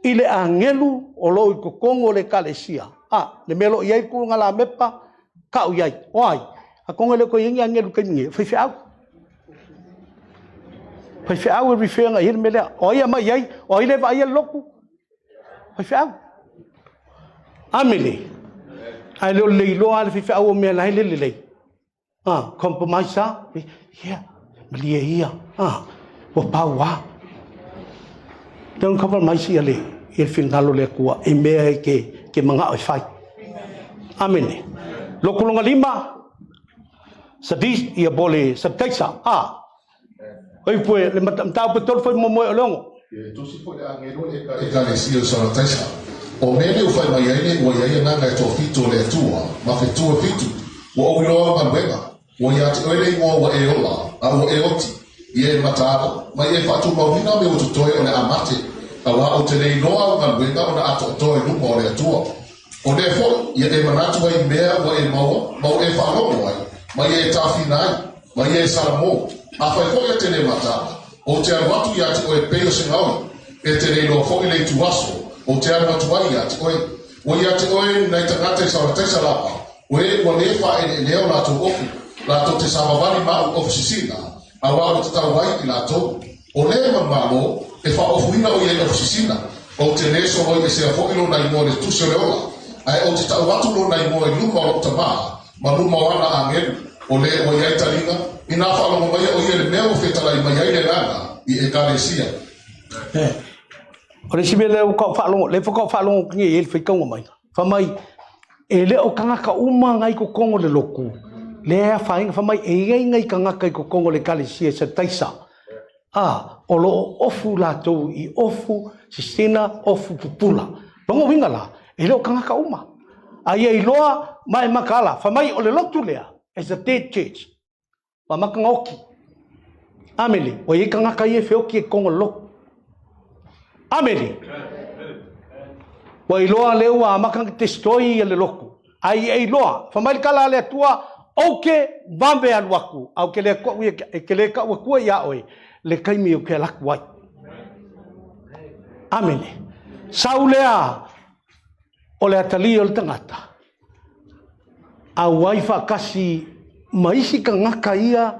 Ile angelu o lo ko kongo le kalesia. Le melo ia ku ngala mepa ka u ia. Oi. A kongo le ko yang angelu ke ngi. Fai au. Fai au refer nga hir mele. Oi ma ia. Oi le va ia loku. Fai au. Amele. Ai lo le lo al fai au me la le le. Compromise yeah, melia ia. Wa pawa. Don't compromise ia il finalo le kua e mea ke manga o fai. Amen. Lokulunga lima. Sadis ia bole sa kaisa. Oi pue le matau betul foi mo o longo. Tu si foi a ngero e kalesia sa taisa. O mele o fai mai ele o ia nga to fito le tua, ma fitu fitu. Wo o lo ma wega. Wo ya te ole mo wa e ola, o e oti. Ie matako, ma ie fatu mawina me o tutoe o le amate. Awa o te nei noa o ngā o na ato toe nupa o le atua. O le fo, ia e manatu ai mea wa e maua, ma o e whanongo ai. Ma ie e tawhinai, ma ie e salamo. A whai fo ia te nei mataka. O te arwatu ia te oe peo se ngaui. E te nei no fo i le tuaso. O te arwatu ai ia te oe. O ia te oe nei tangate sa o te salapa. O e o le wha e leo lato ofu. Lato te samawani mau ofisisina. Awa o te tau wai i lato. O le mamalo, e fa ofuina o ia ofisisina. O te leso o i se afoilo na imo le tuso le ola. Ai o te tau watu lo na imo e luma o tamaa. Ma luma wana a ngelu. O le o ia itaringa. Ina whaalo mo mai o ia le mea o whetala i mai ai le ranga. I e kalesia. O le sibe le o kau whaalo. Le whakau whaalo kingi e le whikaunga mai. Whamai. E le o kangaka uma ngai ko kongo le loku. Le ea whainga whamai e iei ngai kangaka i ko kongo le kalesia sa taisa. O lo ofu latou i ofu sistina ofu pupula. Longo winga la, e leo kangaka uma. A ia i loa mai makala, whamai o le lotu lea, as a dead church. Wa makanga oki. Amele, o i kangaka i e whioki e kongo loku. Amele. Wa i loa leo a makanga testoi i le loku. A ia i loa, whamai kala lea tua, auke vambe aluaku, au ke le ka wakua ia oi. Le kaimi o ke laku wai. Amene. Saulea o le atali o le tangata. A wai whakasi maisi ka ngaka ia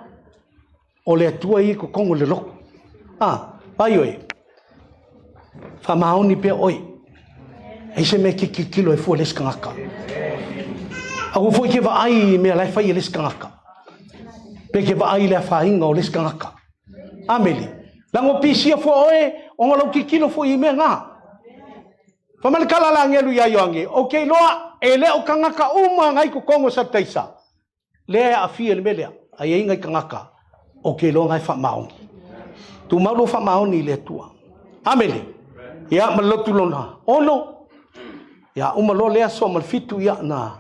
o le atua i ko kongo le loko. Pai oi. Whamaoni pe oi. Eise me ki kilo e fua les ka ngaka. A ufo i ke wa ai mea lai whai e les ka ngaka. Pe ke wa ai le whainga o les ka ngaka. Ameli. Lango pisia fo oe, o ngalo kikilo fo i mea ngā. Whamalikala la ngelu ia yoangi. Ok, loa, e leo kangaka uma ngai ko kongo sa teisa. Lea a fia le melea, a ia ingai kangaka. Ok, loa ngai whamaongi. Tu maulo whamaoni le tua. Ameli. Ia malotu lona. Ono. Ia umalo lea so malfitu ia na.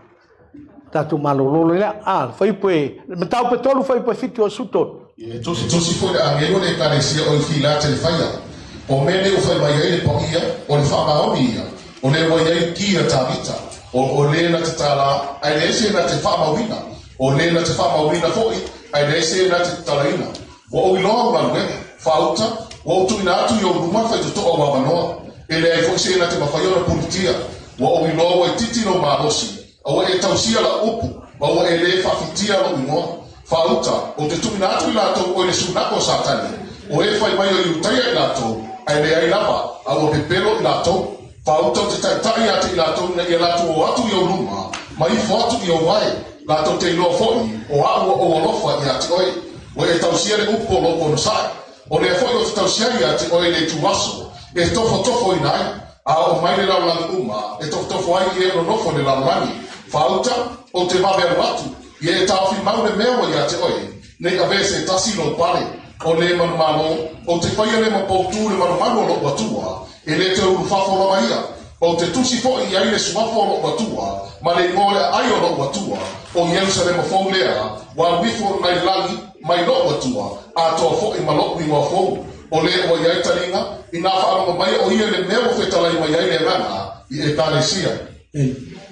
Tatu malolo lea. Whai poe, matau pe tolu whai poe fitu o sutonu. Tosi foi a ngelo le kalesia o fila te faia. O mene o fai mai ele poia, o le whamaoni ia. O le wai ai kia tavita. O le na te tala, ai le se na te whamawina. O le na te whamawina foi, ai le se na te talaina. O iloa manuenga, whauta, o tu ina atu i o ruma fai tuto o wamanoa. Ele ai foi se na te mawhaiona punitia. O iloa wai titi no marosi. O e tausia la upu, o e le whafitia no inoa. Fauta, o te tumina atu i lato o le sunako satani. O e fai mai o i utaia i lato, ai le ai lapa, a o pepelo i lato. Fauta, te tai atu i lato, na i lato o atu i o luma, ma i fotu i o wai, lato te ilo foi, o au o olofa i ati oi. O e tausia le upo lopo no sai. O le foi o te tausia i ati oi le tuaso, e tofo i nai, a o mai le laulangi uma, e tofo ai i e no nofo le laulangi. Fauta, o te maberu atu, Ye tau fi mau le mea ia te oe. Nei a vese tasi no pare. o le manumalo o te whaia le mapautu le manumalo lo watua e le te uru whawholo maia o te tusi fo i aile suwafo lo watua ma le ngole ai o lo watua o Yerusalem fo lea wa wifo nai langi mai lo watua a to fo i malo mi wa fo o le o ia taringa ina whaaro mai o ia le meo whetalai mai ai le rana i e kāresia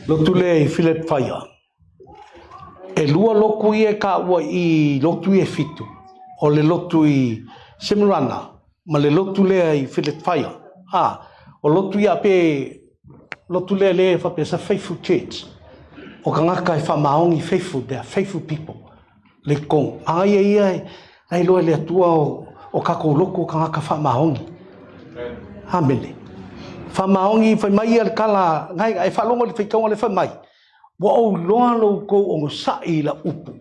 lotu le i filet whaia e lua loku i e ka ua i lotu i e fitu o le lotu i Semirana ma le lotu lea i filet whaia o lotu i a pe lotu lea le whape sa faithful church o ka ngaka e whamaongi faithful, they are faithful people le kong ai ai loa le atua o kako loko ka ngaka whamaongi amene whamaongi whai mai al kala ngai e whalongo le whaikaunga le whai mai wa o loa lo ko o ngosai la upu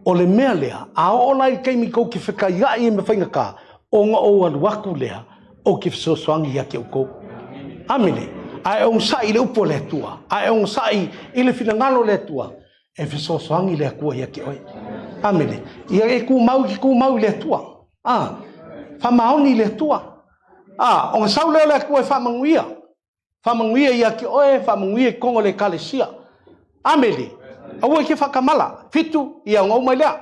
o le mea lea a o lai keimi kou ki whakaiai me whainga ka o ngā o aluaku lea o ki whasosoangi ake o kou amene ai o ngosai le upu le tua ai o ngosai i le whinangalo le tua e whasosoangi le akua ake oi amene ia e ku mau le tua whamaoni le tua o ngā sau leo le akua e whamanguia i ake oi whamanguia i kongo le kalesia amene aua ke whakamala fitu i au ngau mai lea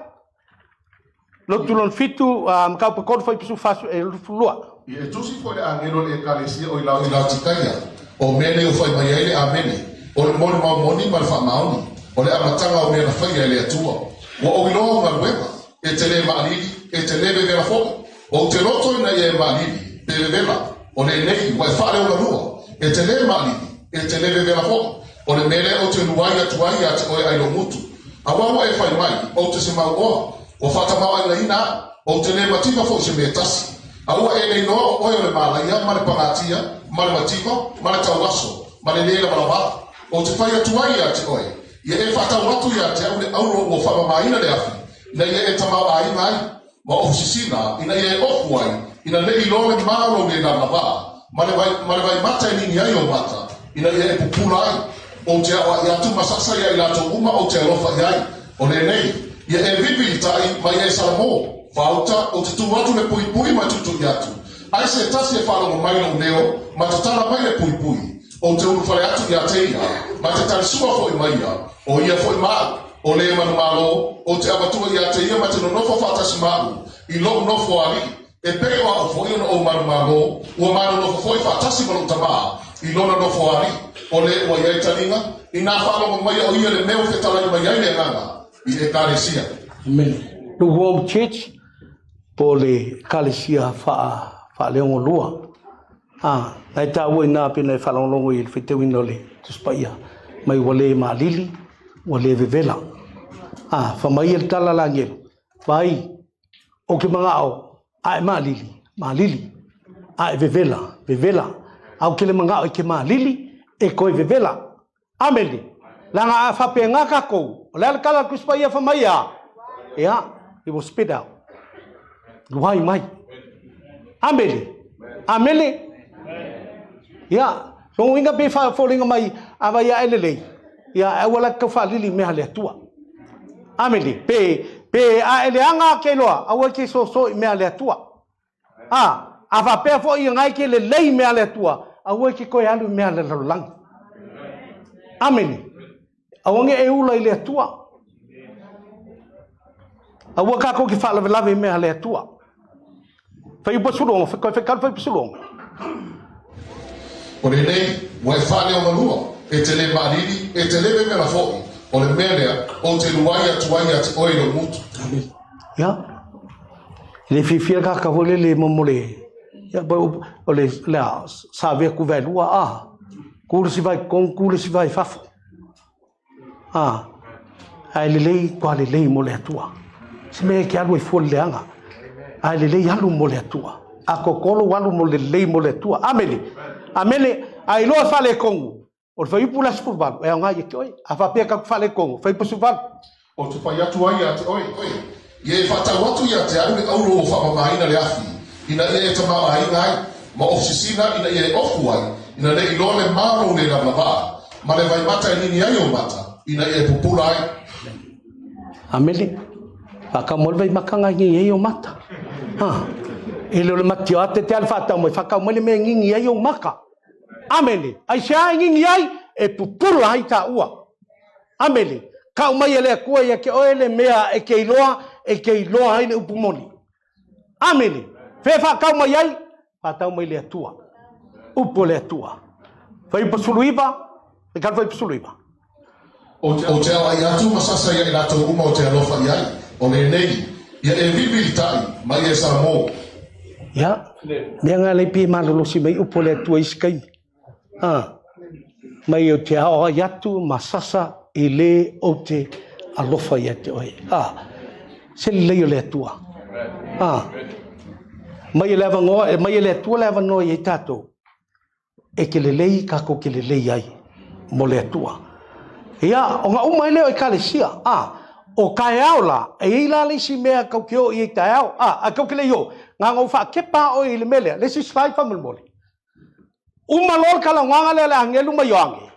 lotu lon fitu kau pe kodu whai pisu fasu e lufulua i e tusi fo le angelo le kalesia o ilau tikaia o mene o whai mai aile a mene o le moni maumoni ma le whamaoni o le amatanga o mea na whai le atua o iloa ngā luenga e te le maalili e te le bevela foki o te loto ina i e maalili bevela o le nei wai whare o la lua e te le maalili e te le bevela foki o le mele o te luai atuai a te oe ailo mutu. A wawa e whai mai, o te se mau oa, o whatamau ai na ina, o te le matima fo se me tasi. A ua e nei noa o oe o le malaia, ma le pangatia, ma le matima, ma le tauaso, ma le leila malawata. O te whai atuai a te oe, ia e whatau atu i a te au le auro o whamamaina le afi, ina ia e tamau ai mai, ma ofisisina, ina ia e ofu ai, ina le ilole maro le nalawaa, ma le vai mata e nini ai o mata, ina ia e pupula ai, o te awa i atu masasa ia i lato uma o te arofa iai. O le nei, ia e vipi tai mai e salamo, whauta o te tuatu le pui pui mai tutu i atu. Ai se tasi e whalongo mai no neo, ma te tala mai le pui pui. O te uru whare atu i a te ia, ma te tali sua fo i mai ia, o ia fo i maa, o le manu malo, o te abatua i a te ia, ma te no nofo whatasi maa, i lo nofo ali, e peo a o fo i o manu malo, ua manu nofo fo i whatasi manu tamaa, i lona nofo ali, o le o iai talinga, i nā whalonga mai o ia le meo whetalai mai ai le nganga, i e kāresia. Amen. The Home Church, po le kāresia wha leongo lua. Nai tā ua i nā pina e whalongo i le whetewina le tuspaia. Mai wale maalili, wale vevela. Whamai e le tala la ngelu. Vai, o ke mga au, a e maalili. A e vevela. Au ke le mga au e ke maalili, e koe vevela. Ameli. Langa a whape ngaka kou. O lea kala kuspa ia whamai a. Ea, it will spit out. Luai mai. Ameli. Ia. Longo inga pe whaoringa mai. Awa ia elelei. Ia, awala ka whalili meha lea tua. Ameli. Pe a ele anga ke loa. Awa ke so i mea lea tua. A whapea fo i ngai ke le lei mea lea tua. Awa ki koe alu mea le larulangi. Ameni. Awange e ula i le atua. Awa kako ki wha lawe mea le atua. Whai upa sulonga, whai upa sulonga. O le nei, wai whane o manua, e te le mariri, e te lewe mea la foki, o le mea lea, o te luai atuai a te oe no mutu. Amen. Ya. Le fifia kaka wole le momole. Ya, o le sa vea ku velua kule si vai kong, kule si vai fafo. Ai le lei, kua le lei mo le atua. Se mea ke alu e fua leanga. Ai le lei alu mo le atua. A kokolo alu mo le lei mo le atua. Amele, ai loa fale kongu. O fai upu las kurban. E ngai ke oi. A fapea ka fale kongu. Fai pusuvan. O te fai atu ai a te oi. Ie whatau atu i a te aru e auro o whamamaina le afi. Ina e tamau ai ngai. Ma ofisisina ina e ofu ai. Ina le ilole maro le ravlava. Ma le vai mata e nini ai o mata. Ina e pupula ai. Amele. Akamol vai makanga ngi e o mata. Ele le matio ate te alfa ta mo fa ka mo le me ngingi ai o maka. Amele. Ai sia ngingi ai e pupula ai ta ua. Amele. Ka mai ele ko ia ke oele mea e ke iloa ai le upumoni. Amele. Fe fa ka mai ai fa ta mai le tua. Upo le tua. Fai pasuluiba, e ka fai pasuluiba. O te ai atu masasa ia ina tō uma o te alofa iai. O le nei, ia e vivi tai, mai e Samoan. Ya, mea ngā leipi malolosi mai upo le tua iskai. Mai o te ao ai atu masasa i le o te alofa ia te oe. Se lei o le tua. Mai e lewa ngoa, mai e le tua lewa ngoa i tātou. E ke le lei kako ke le lei ai. Mo le tua. Ia, o ngā umai leo i kalesia. O kai aula, e ila lesi mea kau keo i tai au. A kau ke le yo. Ngā ngau wha kepa o i le mele. Lesi slai whamil mole. Uma lor kala nganga le le angelu mai yoange.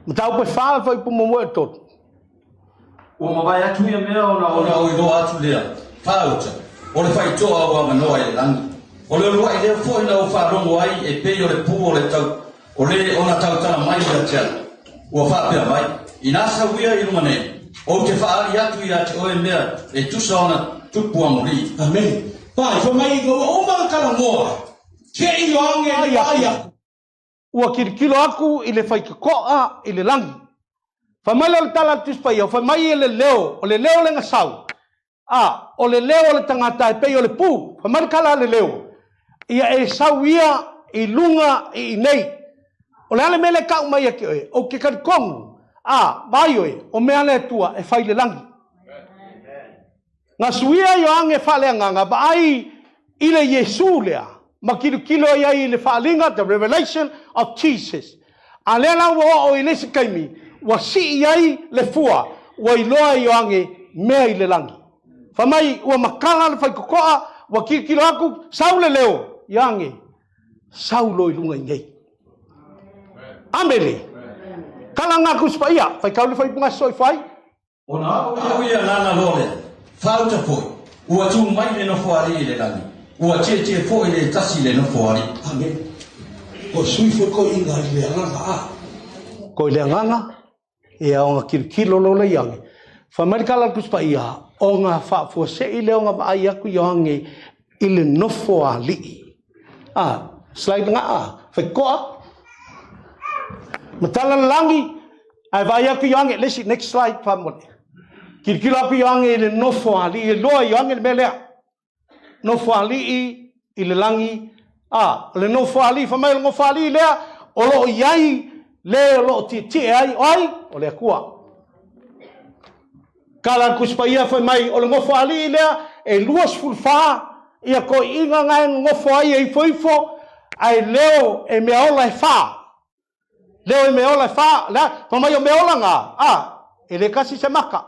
Matau pe whaal whai pumomo e tot. O mawai atu ia mea ona o ilo atu lea. Whauta. O le whai toa awa manoa e langi. O le lua i lea fwoi na o wharongo ai e pei o le pū o le tau. O le ona tau tana mai i a tia. Ua whapea mai. I nasa uia i lumane. O te whaari atu i a te oe mea e tusa ona tupu amuri. Amen. Pai, fa mai go o ma kala moa. Ke I longe ai aku. Ua kirikilo aku i le whaikakoa i le langi. Whamai le tala tuspai au, whamai e le leo, o le leo le ngasau. O le leo le tangata e pei o le pū, whamai kala le leo. Ia e sau ia i lunga i nei. O le ale mele kau mai ake oe, o ke karikongu. Mai oe, o mea le tua e whai le langi. Ngā suia i o ange whale anganga, ba ai i le Yesu lea. Ma kilo i le whaalinga, the revelation of Jesus. A lea lau o i lesi kaimi, wa si i ai le fua, wa i loa i o ange mea i le langi. Whamai, ua makala le whaikokoa, wa kilo aku, sau le leo, i ange, sau lo i lunga i ngei. Amele. Kala ngā kuspaia, whaikau le whaipunga soi whai. Ona au ia nana lole. Whauta poi. Ua tu mai le no whaari i le langi. Ua tie fo i le tasi le no whaari. Amen. O sui fo ko inga i le anganga Ko i le anganga, e a o ngā kilo lo le iange. Whamarikala kuspaia, o ngā whaafua se i leo ngā ai aku i ange i le nofo a lii. Slide ngā whaikoa. Matala langi, ai vai aku i ange, lesi, next slide, whamone. Kilo aku i ange i le nofo a lii, loa i ange le melea. Nofo a lii i le langi, le nofo a lii, whamai le nofo a lii lea, o lo iai, le o lo ti ai, o le kua. Kala kuspaia whamai, o le nofo a lii lea, e luas fulfaa, ia ko inga ngai ngofo ai e foifo, ai leo e meola e whaa. Leo e meola e whaa, whamai o meola ngā, e le kasi se maka.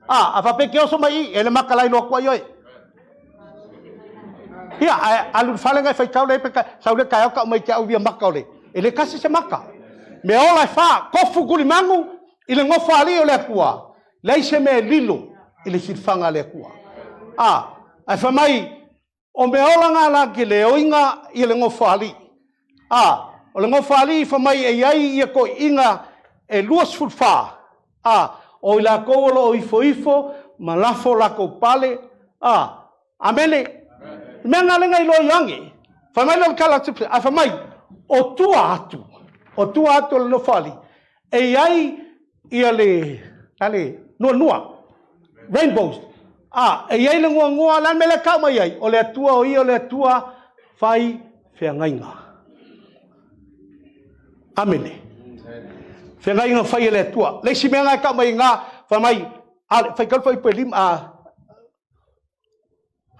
A whapeke oso mai, e le maka lai loa kua ioi. Ia, alu whale ngai whaikau le peka, sau le kai auka mai te au via maka o le. E le kasi se maka. Meola e whaa, kofu kuri mangu, i le ngofo ali o le kua. Lei se me lilo, i le sirwhanga le kua. Ai whamai, o meola ngā la ke le oinga i le ngofo ali. O le ngofo ali whamai e iai i ko inga e luas fulwha. O i la kouolo o ifo, malafo la kou pale. Amele, mea ngā lenga i loa iange. Whamai lo kala tupu, a whamai, o tua atu le ngofo ali. E iai i ale, nua, rainbows. E iai le ngua lan mele kau mai ai, o le atua o ia o le atua whai whiangainga. Amene. Whiangainga whai e le atua. Leisi mea ngai kau mai ngā, whamai, whai kalu whai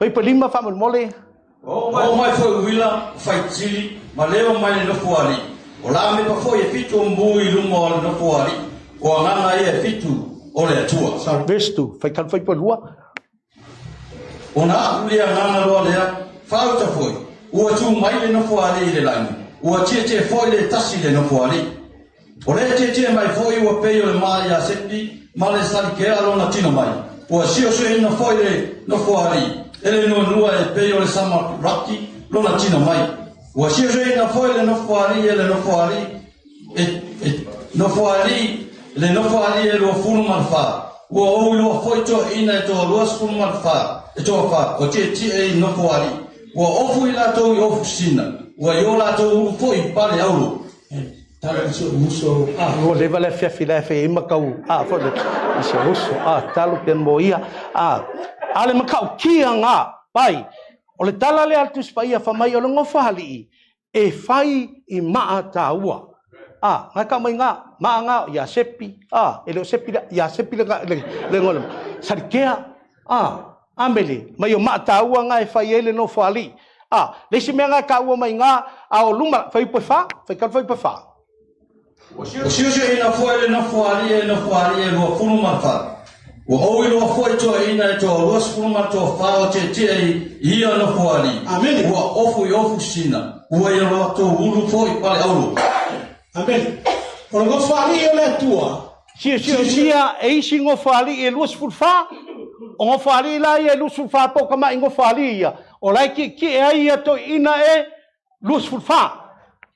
pelima whamal mole. O mai foi wila, whai tiri, ma lewa mai le nofo ali. O la me pa foi e fitu o mbui lunga o le nofo ali. O anganga e fitu o le atua. Verse 2, whai kalu whai pelua. O nā ulia ngana roa lea, whauta foi. Ua tu mai le nofo ali i le langi. Ua tie foi le tasi le nofo ali. O le tie mai foi ua pei o le mai a sepi, male sali ke alo na tino mai o sio so ina foile no foari ele no nua e pe o le sama rapti lo na tino mai o sio so ina foile no foari ele no foari no foari le no foari e lo funu malfa o lo foito ina to lo funu malfa e to fa o te e no foari o ofu ila to o ofu sina o yo la to foi pale aulo muso o le vale fia fe makau fo le se uso talo pen moia ale makau kia nga pai o le tala le altu spaia fa mai o le ngofa hali e fai I maa taua nga ka mai nga maa nga ya sepi ele sepi ya sepi le ngolo sarikea amele mai o maa taua nga e fai ele no fali le si menga ka ua mai nga o luma fai pa fa o sio ina foile na foari e lo funu mafa o oi lo foi to ina to lo funu ma to fa o te ia no foari amen o ofu sina o ia lo to ulu foi pale aulo amen o go foari e le tua sia e isi ngo foari e lo funu fa o foari la e lo funu fa to kama ngo foari ia o lai ki e ia to ina e lo funu fa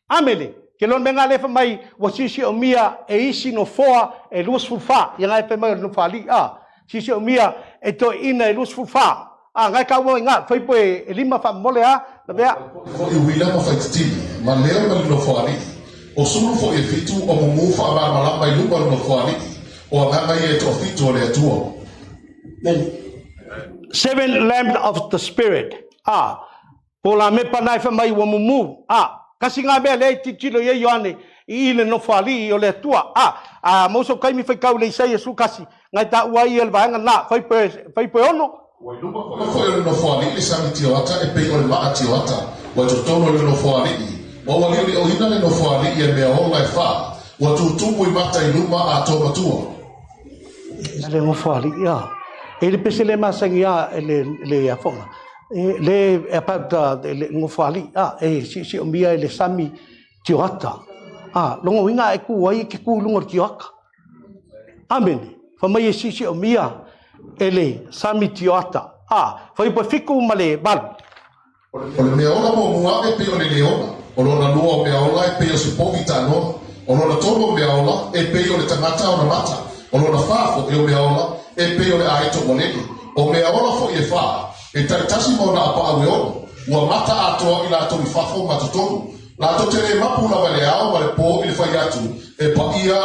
amele ke lon menga le mai wa sisi o mia e isi no foa e lus fulfa ia ngai pe mai no fali sisi o mia e to ina e lus fulfa ngai ka mo nga foi e lima fa mole na bea i wila ma fai tili ma leo ma no foali o sulu fo e fitu o mo fa ma ma mai lupa no foali o nga e to fitu le tuo seven lamps of the spirit pola me pa nai fa mai wa mumu kasi nga be le titilo ye yoane I le no fali o le tua mo so kai mi fai kau le sai su kasi ngai ta uai el vanga na fai pe ono o lupa fo no foali le sa ti ata e pe o le ma ti ata o to tono le no foali o wali o ina le no foali e me o mai fa o to tu mo mata I luma a to tua le no fali e le pese le masangia le afonga le apata le ngofali si o mia le sami tiota longo winga e ku ai ke ku lungo tiaka amen fa mai si o mia ele sami tiota fa I fiku male bal o le mea ola mo mua e pe o le leona o lona lua o mea ola e pe o se povita no o lona tomo mea ola e pe o le tangata o na mata o lona fafo e o mea ola e pe o le aito moleni o mea ola fo e fa e tasi mo na pa o ua mata ato ila to I fafo matotomu la to tere mapu na wale ao wale po I fai atu e pa ia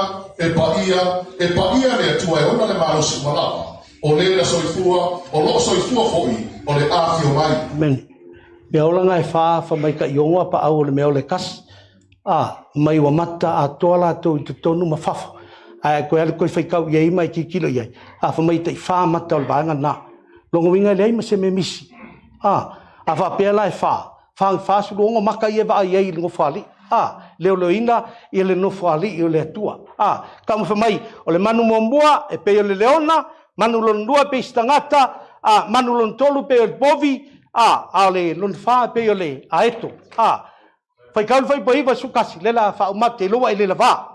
le atua e ona le malo si malapa o le la soifua o lo soifua foi o le afi o mai men me ola ngai fa mai ka yonga pa au le me ole kas mai wa mata ato la to tonu ma fafo ko ele ko fai kau ye mai ki kilo ye fa mai te fa mata o banga na longo winga le ma se me misi fa pela e fa su longo maka ye ba ye ngo fali le loina I le no fali I le tua kam fa mai o le manu mombua e pe le leona manu lon dua pe stangata manu lon tolu pe bovi ale lon fa pe le aeto fai kau fai pai va su kasi le la fa mate lo ile la va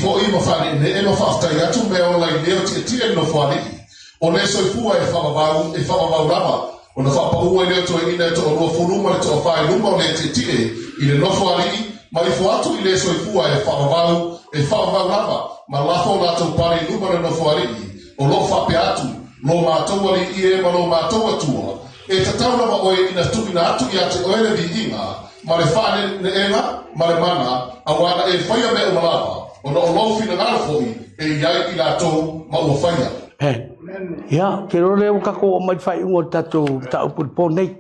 fo I mo fali ne no fa sta ya tu me o la idea ti no fali o le soifua e whamavau rama o na whapahua I leo to ina to o furuma le to o whae luma o le te I le nofo alii ma I fo atu I le soifua e whamavau rama ma lafo la tau pare luma le nofo alii o lo whape atu lo mātou ali I ma lo mātou atua e tatau rama o ina tupina atu I ate o ele di inga ma le whaane ne enga ma le mana a wana e whaia me o malapa o na o lo fina ngara foi e iai I la tau ma ua whaia ke role o kako mai fai ungo tatu ta upul nei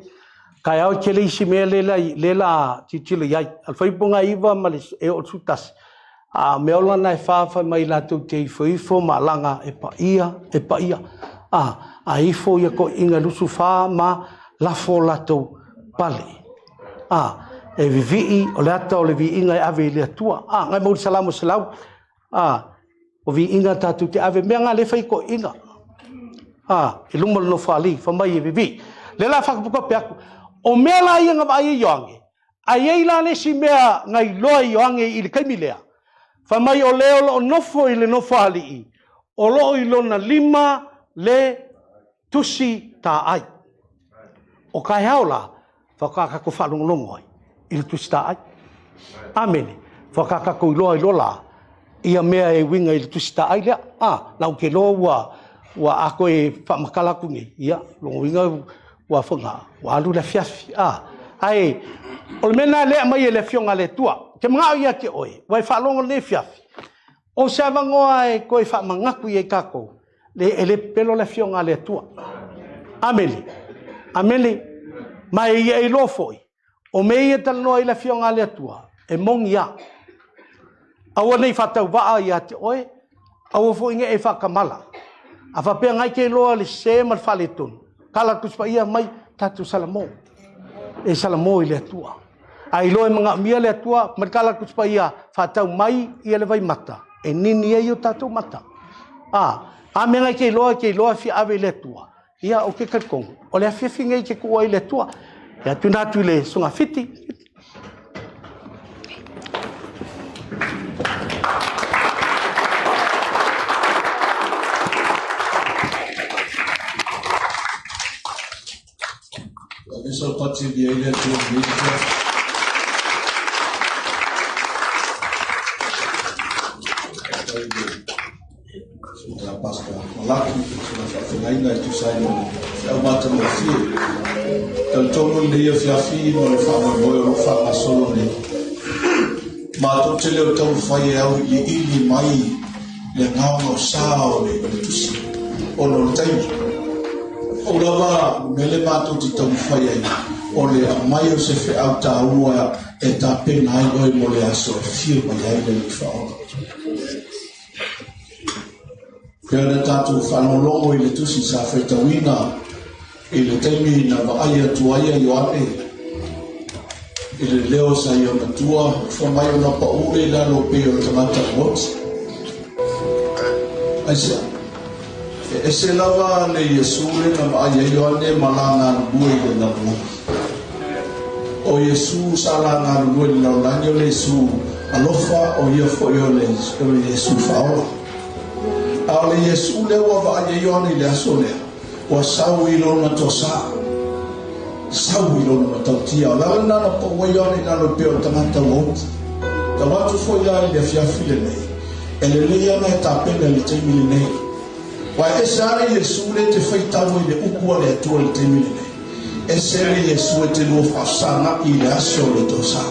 kai au ke leisi me le la titilo yai al fai ponga iva male e o sutas me ola nai fa mai la tu te fo ma langa e pa ia ifo ia ko inga lusu fa ma la fo la tu pale e vivi o le ata o le vi inga ave le tua ngai mo salamu salau o vi inga tatu te ave me nga le fai ko inga e lumo no fali fa mai vivi le la fa ko pe o me la ia nga ai yonge ai la le si me ngai lo yonge I le kaimilea fa mai o leo lo no fo I le no fali o lo ilona lima le tusi ta ai. O kai haola, whakaka ko whalongonongo ai, i le tusi ta ai. Amen. Whakaka ko iloa ilola, ia mea e winga i le tusi ta ai lea. Lau ke loa wa ako e whamakalaku ni, ia, longo winga wa whunga, wa alu le fiafi. Ai, o le mena lea mai e le fionga le tua, ke mga ia ke oe, wai whalongo le fiafi. O se avangoa e koe whamangaku i e kako, le ele pelo le fionga le tua. Ameli. Ameli. Mai ia i lofoi. O mei e talanoa i le fionga le tua. E mongi ia. Aua nei whatau waa ia te oe. Aua fo inge e whakamala. A whapea ngai ke loa le se mal whale tonu. Kala kuspa ia mai tatu salamo. E salamo i le tua. A i loe mga mia le tua. Mai kala kuspa ia whatau mai i le vai mata. E nini e i o tatu mata. A me ngai ke loa fi ave le tua. Ia o ke kalkongo. O le awhiwhi ngai ke kua i le tua. Ia tunatu le sunga fiti. Isso pode ser de ele Pastor Malaki, ainda tu sai é o mata no fio. Então todo mundo ia fiafi no fama boy no fama solo ne. Mato tele o tão fai ao e ele mai le ngau no sao le tu si. O no tem. O lava mele mato ti tão fai ai. O le mai o se fe au ta ua e ta pena ai oi mo le aso fio mai ai le fao. Pena tatu whanolongo i le tusi sa whetawina i le teimi na waaia tuaia i oane i le leo sa i ona tua whamai ona paure i lalo pe o tamata wot aisa e se lava le Yesu le na waaia i oane malanga bue i le na bua o Yesu sa langa bue i lau lanyo le Yesu alofa o ia fo i o le Yesu faola ale Yesu le wa va ye yoni le asole wa sau ilo na tosa sau ilo na totia la na na po wa yoni na lo peo tamata wot ta watu fo ya le fia file ne ele le ya na ta pena le temi ne wa esare Yesu le te feita wo le ukua le tu le temi ne esere Yesu te lo fa sana i le asole tosa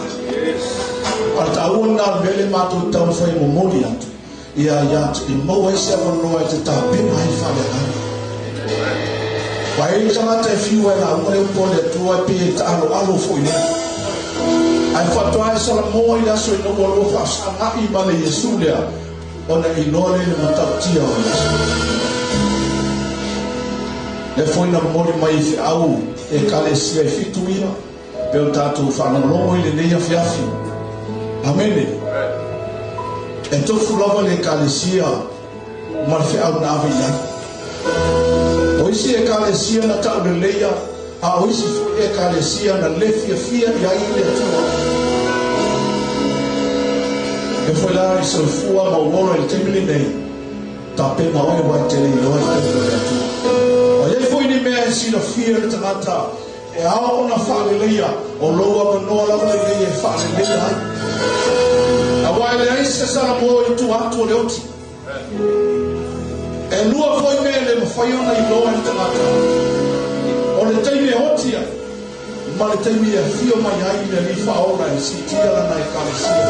ata una vele matu ta fa mo moriantu ia i moa i sewa noa i te tāpena i whale hana. Wai i tamata e whiu e la umare upone tua pe e ta alo fo i nea. Ai whatua e sala moa i aso i noa lo whasanga i male Yesu lea, ona i nore le matautia o Yesu. Le foina mori mai i au e kale sia i fitu ina, pe o tātou whanalongo i le neia fiafi. Amene. E tofu lava le kalesia ma fe au na ave ia o isi e kalesia na tau le leia a o isi e kalesia na le fia ia i le tua e foi lá i solfua ma uono il temili nei ta pena oe wa tele i oe te le tua o ie foi ni mea si la fia le tamata e ao ona whaale leia o loa manoa lava le leia e whaale leia ai Awai le aise sara mo i tu atu le oti. E lua foi me le mawhaiona i loa i tangata. O le teimi e hotia. Ma le teimi e fio mai ai le li whaola e si tia lana e kalesia.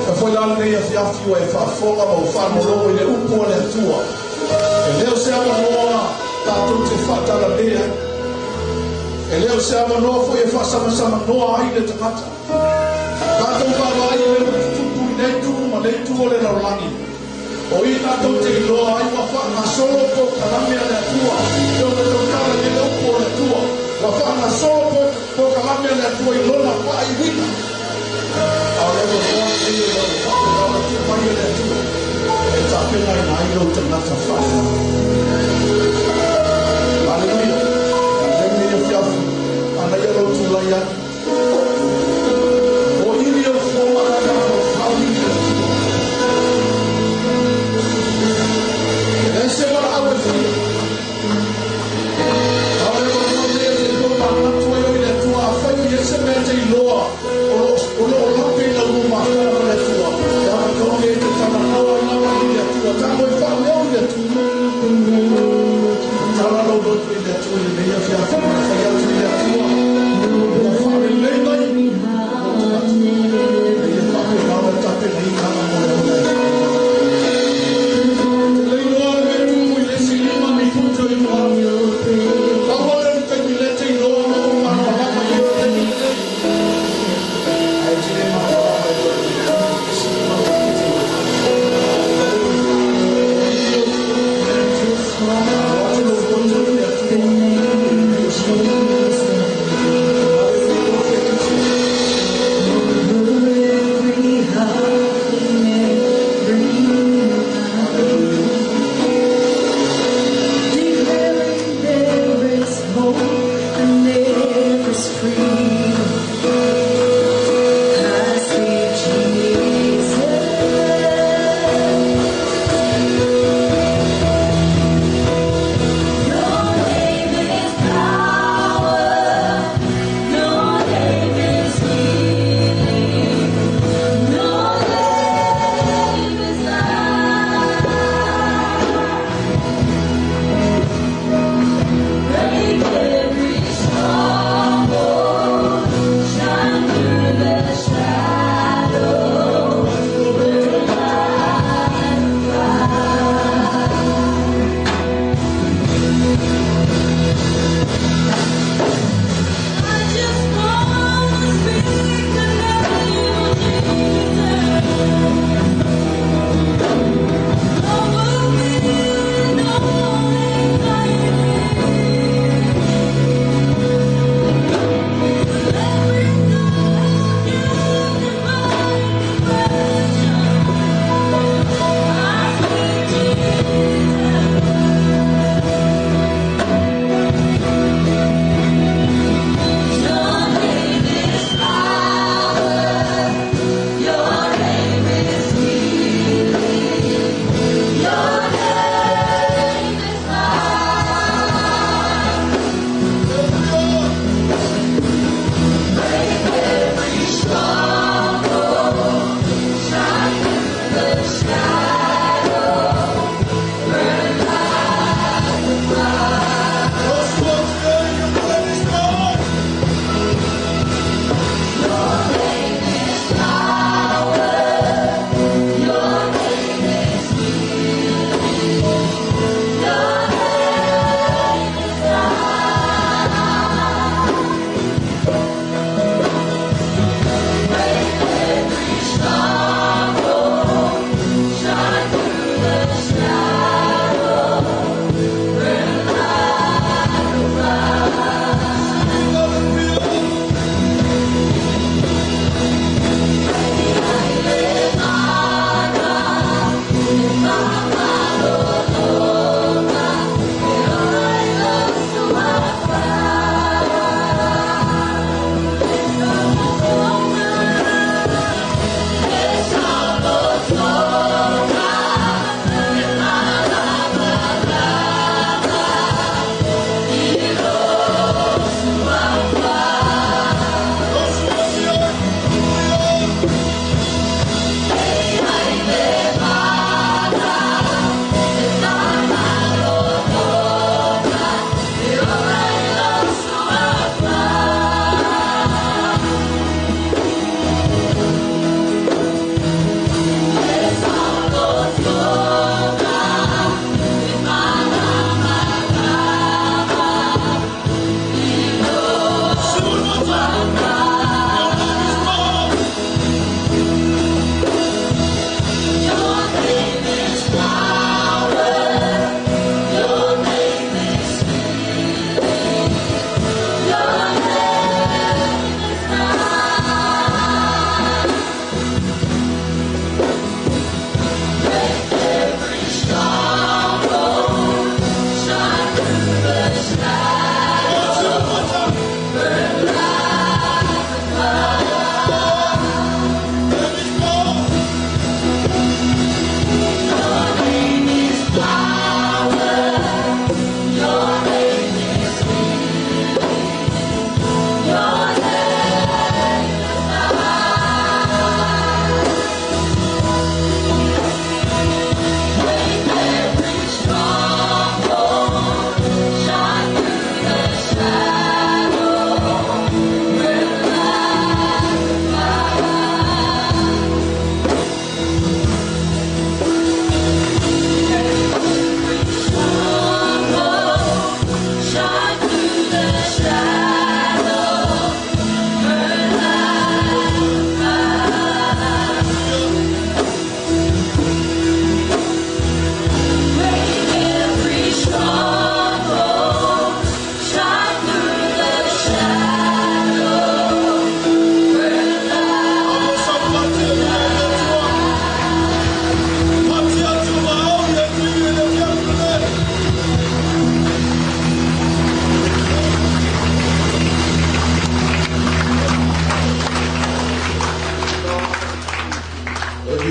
E foi la le ia fiafio e whafonga ma u whanologo i le upua le atua. E leo se ama noa tātou te whatala lea. E leo se ama noa foi e whasama noa ai le tangata. Tātou whawai e leo tupu i nei tupu ma nei tupu le raulangi. O i tātou te iloa ai wa whanga solo po kalamea le atua. Teo te tokara i leo po le atua. Wa whanga solo po kalamea le atua i lona wha i wina. Ao leo wha i leo wha i tupai le atua. E tā pena i nai lo te nata whae. Halleluiah. Te mea whiafu. Ana ia lo tu lai atu.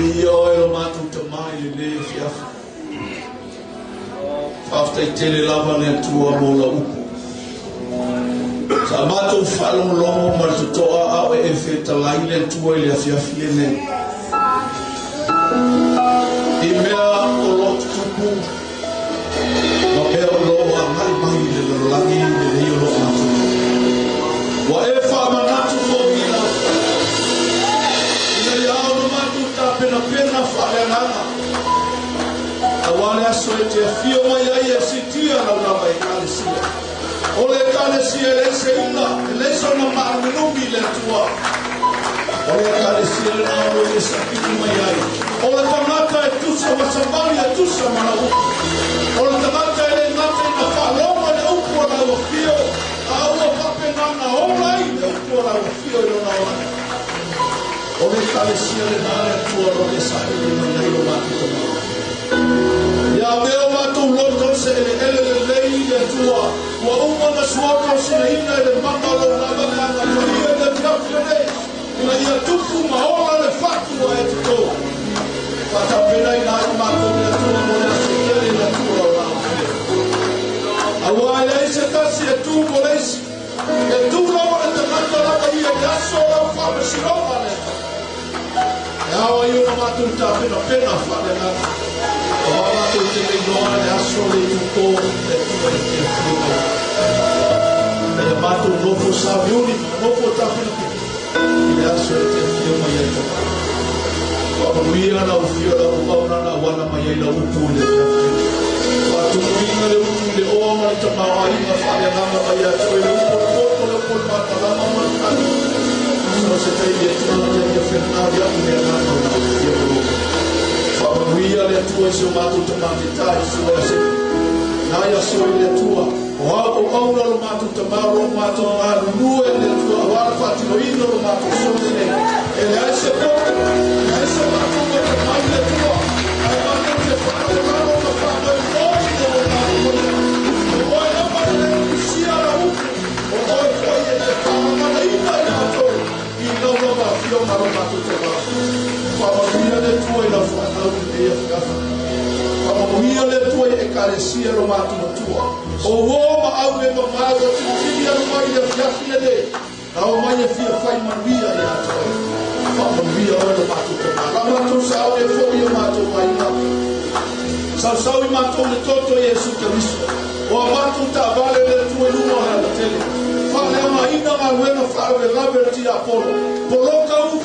Io e lo matu tamai le fiafa. After I tell you lava ne tua mola upu. Sa matu falong longo matu toa au e feta laile tua le fiafi ne. Imea o lot tupu. Ma pea o loa mai mai le langi le reo lo matu. Wa e fa manatu fo ila. Ina iao no matu ta pena pena fa le nana. Awale aso e te fio mai ai e sitia na lava e kalesia. Ole kalesia le se ina, le so na maanumi le tua. Ole kalesia le na olo e sapiti mai ai. Ole tamata e tusa wasambali e tusa manawu. Ole tamata e le nata e na whaloma le upo na ua fio. A ua pape nana olai le upo na ua fio e lona olai. Ole kalesia le na le tua ro e sapiti mai ai o mati tamau. Ya veo matu loto se ele lei de tua wa uma na suata se ina de mamalo na bana na toria de trafere ina ia tupu maola le fatu e to pata pena ina matu de tua mona se ele na tua la awa ile se tasi e tu polesi e tu lo e te manda la ia gaso la fa si roba le ya wa io na matu ta pena fa le na Mama tu te le noa le aso le tuko le tuko le te fuga. Le matu nofo saviuni, nofo tapina. Le aso le te fuga ya toka. Papa mira na ufio la upauna na wana maya la upu le te fuga. Patu minga le upu le oama le tamawa inga faya nama maya tue le upu le popo le popo mata lama matani. So se te ie tuna le fenari aku le nana na ufio le upu. Wia le tua se matu te matitai se o se na ia se le tua o au au lo matu te maro matu a lu le tua wa fati no ino lo matu so ne ele ai se po ai se matu te mai le tua ai matu te fa le maro no fa no no o ai no pa le si ala u o ai foi e te fa ma le ina na to i no no va fio maro matu te maro Papa mia le tua e la fuata e ia fiafa. Papa mia le tua e carecia lo matu na tua. O uoma au e mamago tu filia lo mai e fiafi e le. Na o mai e fia fai manuia e atoe. Papa mia o le matu te mara. La matu sao e fo i matu mai na. Sao i matu le toto Jesu Cristo. O matu ta vale le tua luma na tele. Fale ama ina ma wena fare la verti Apollo. Poloka u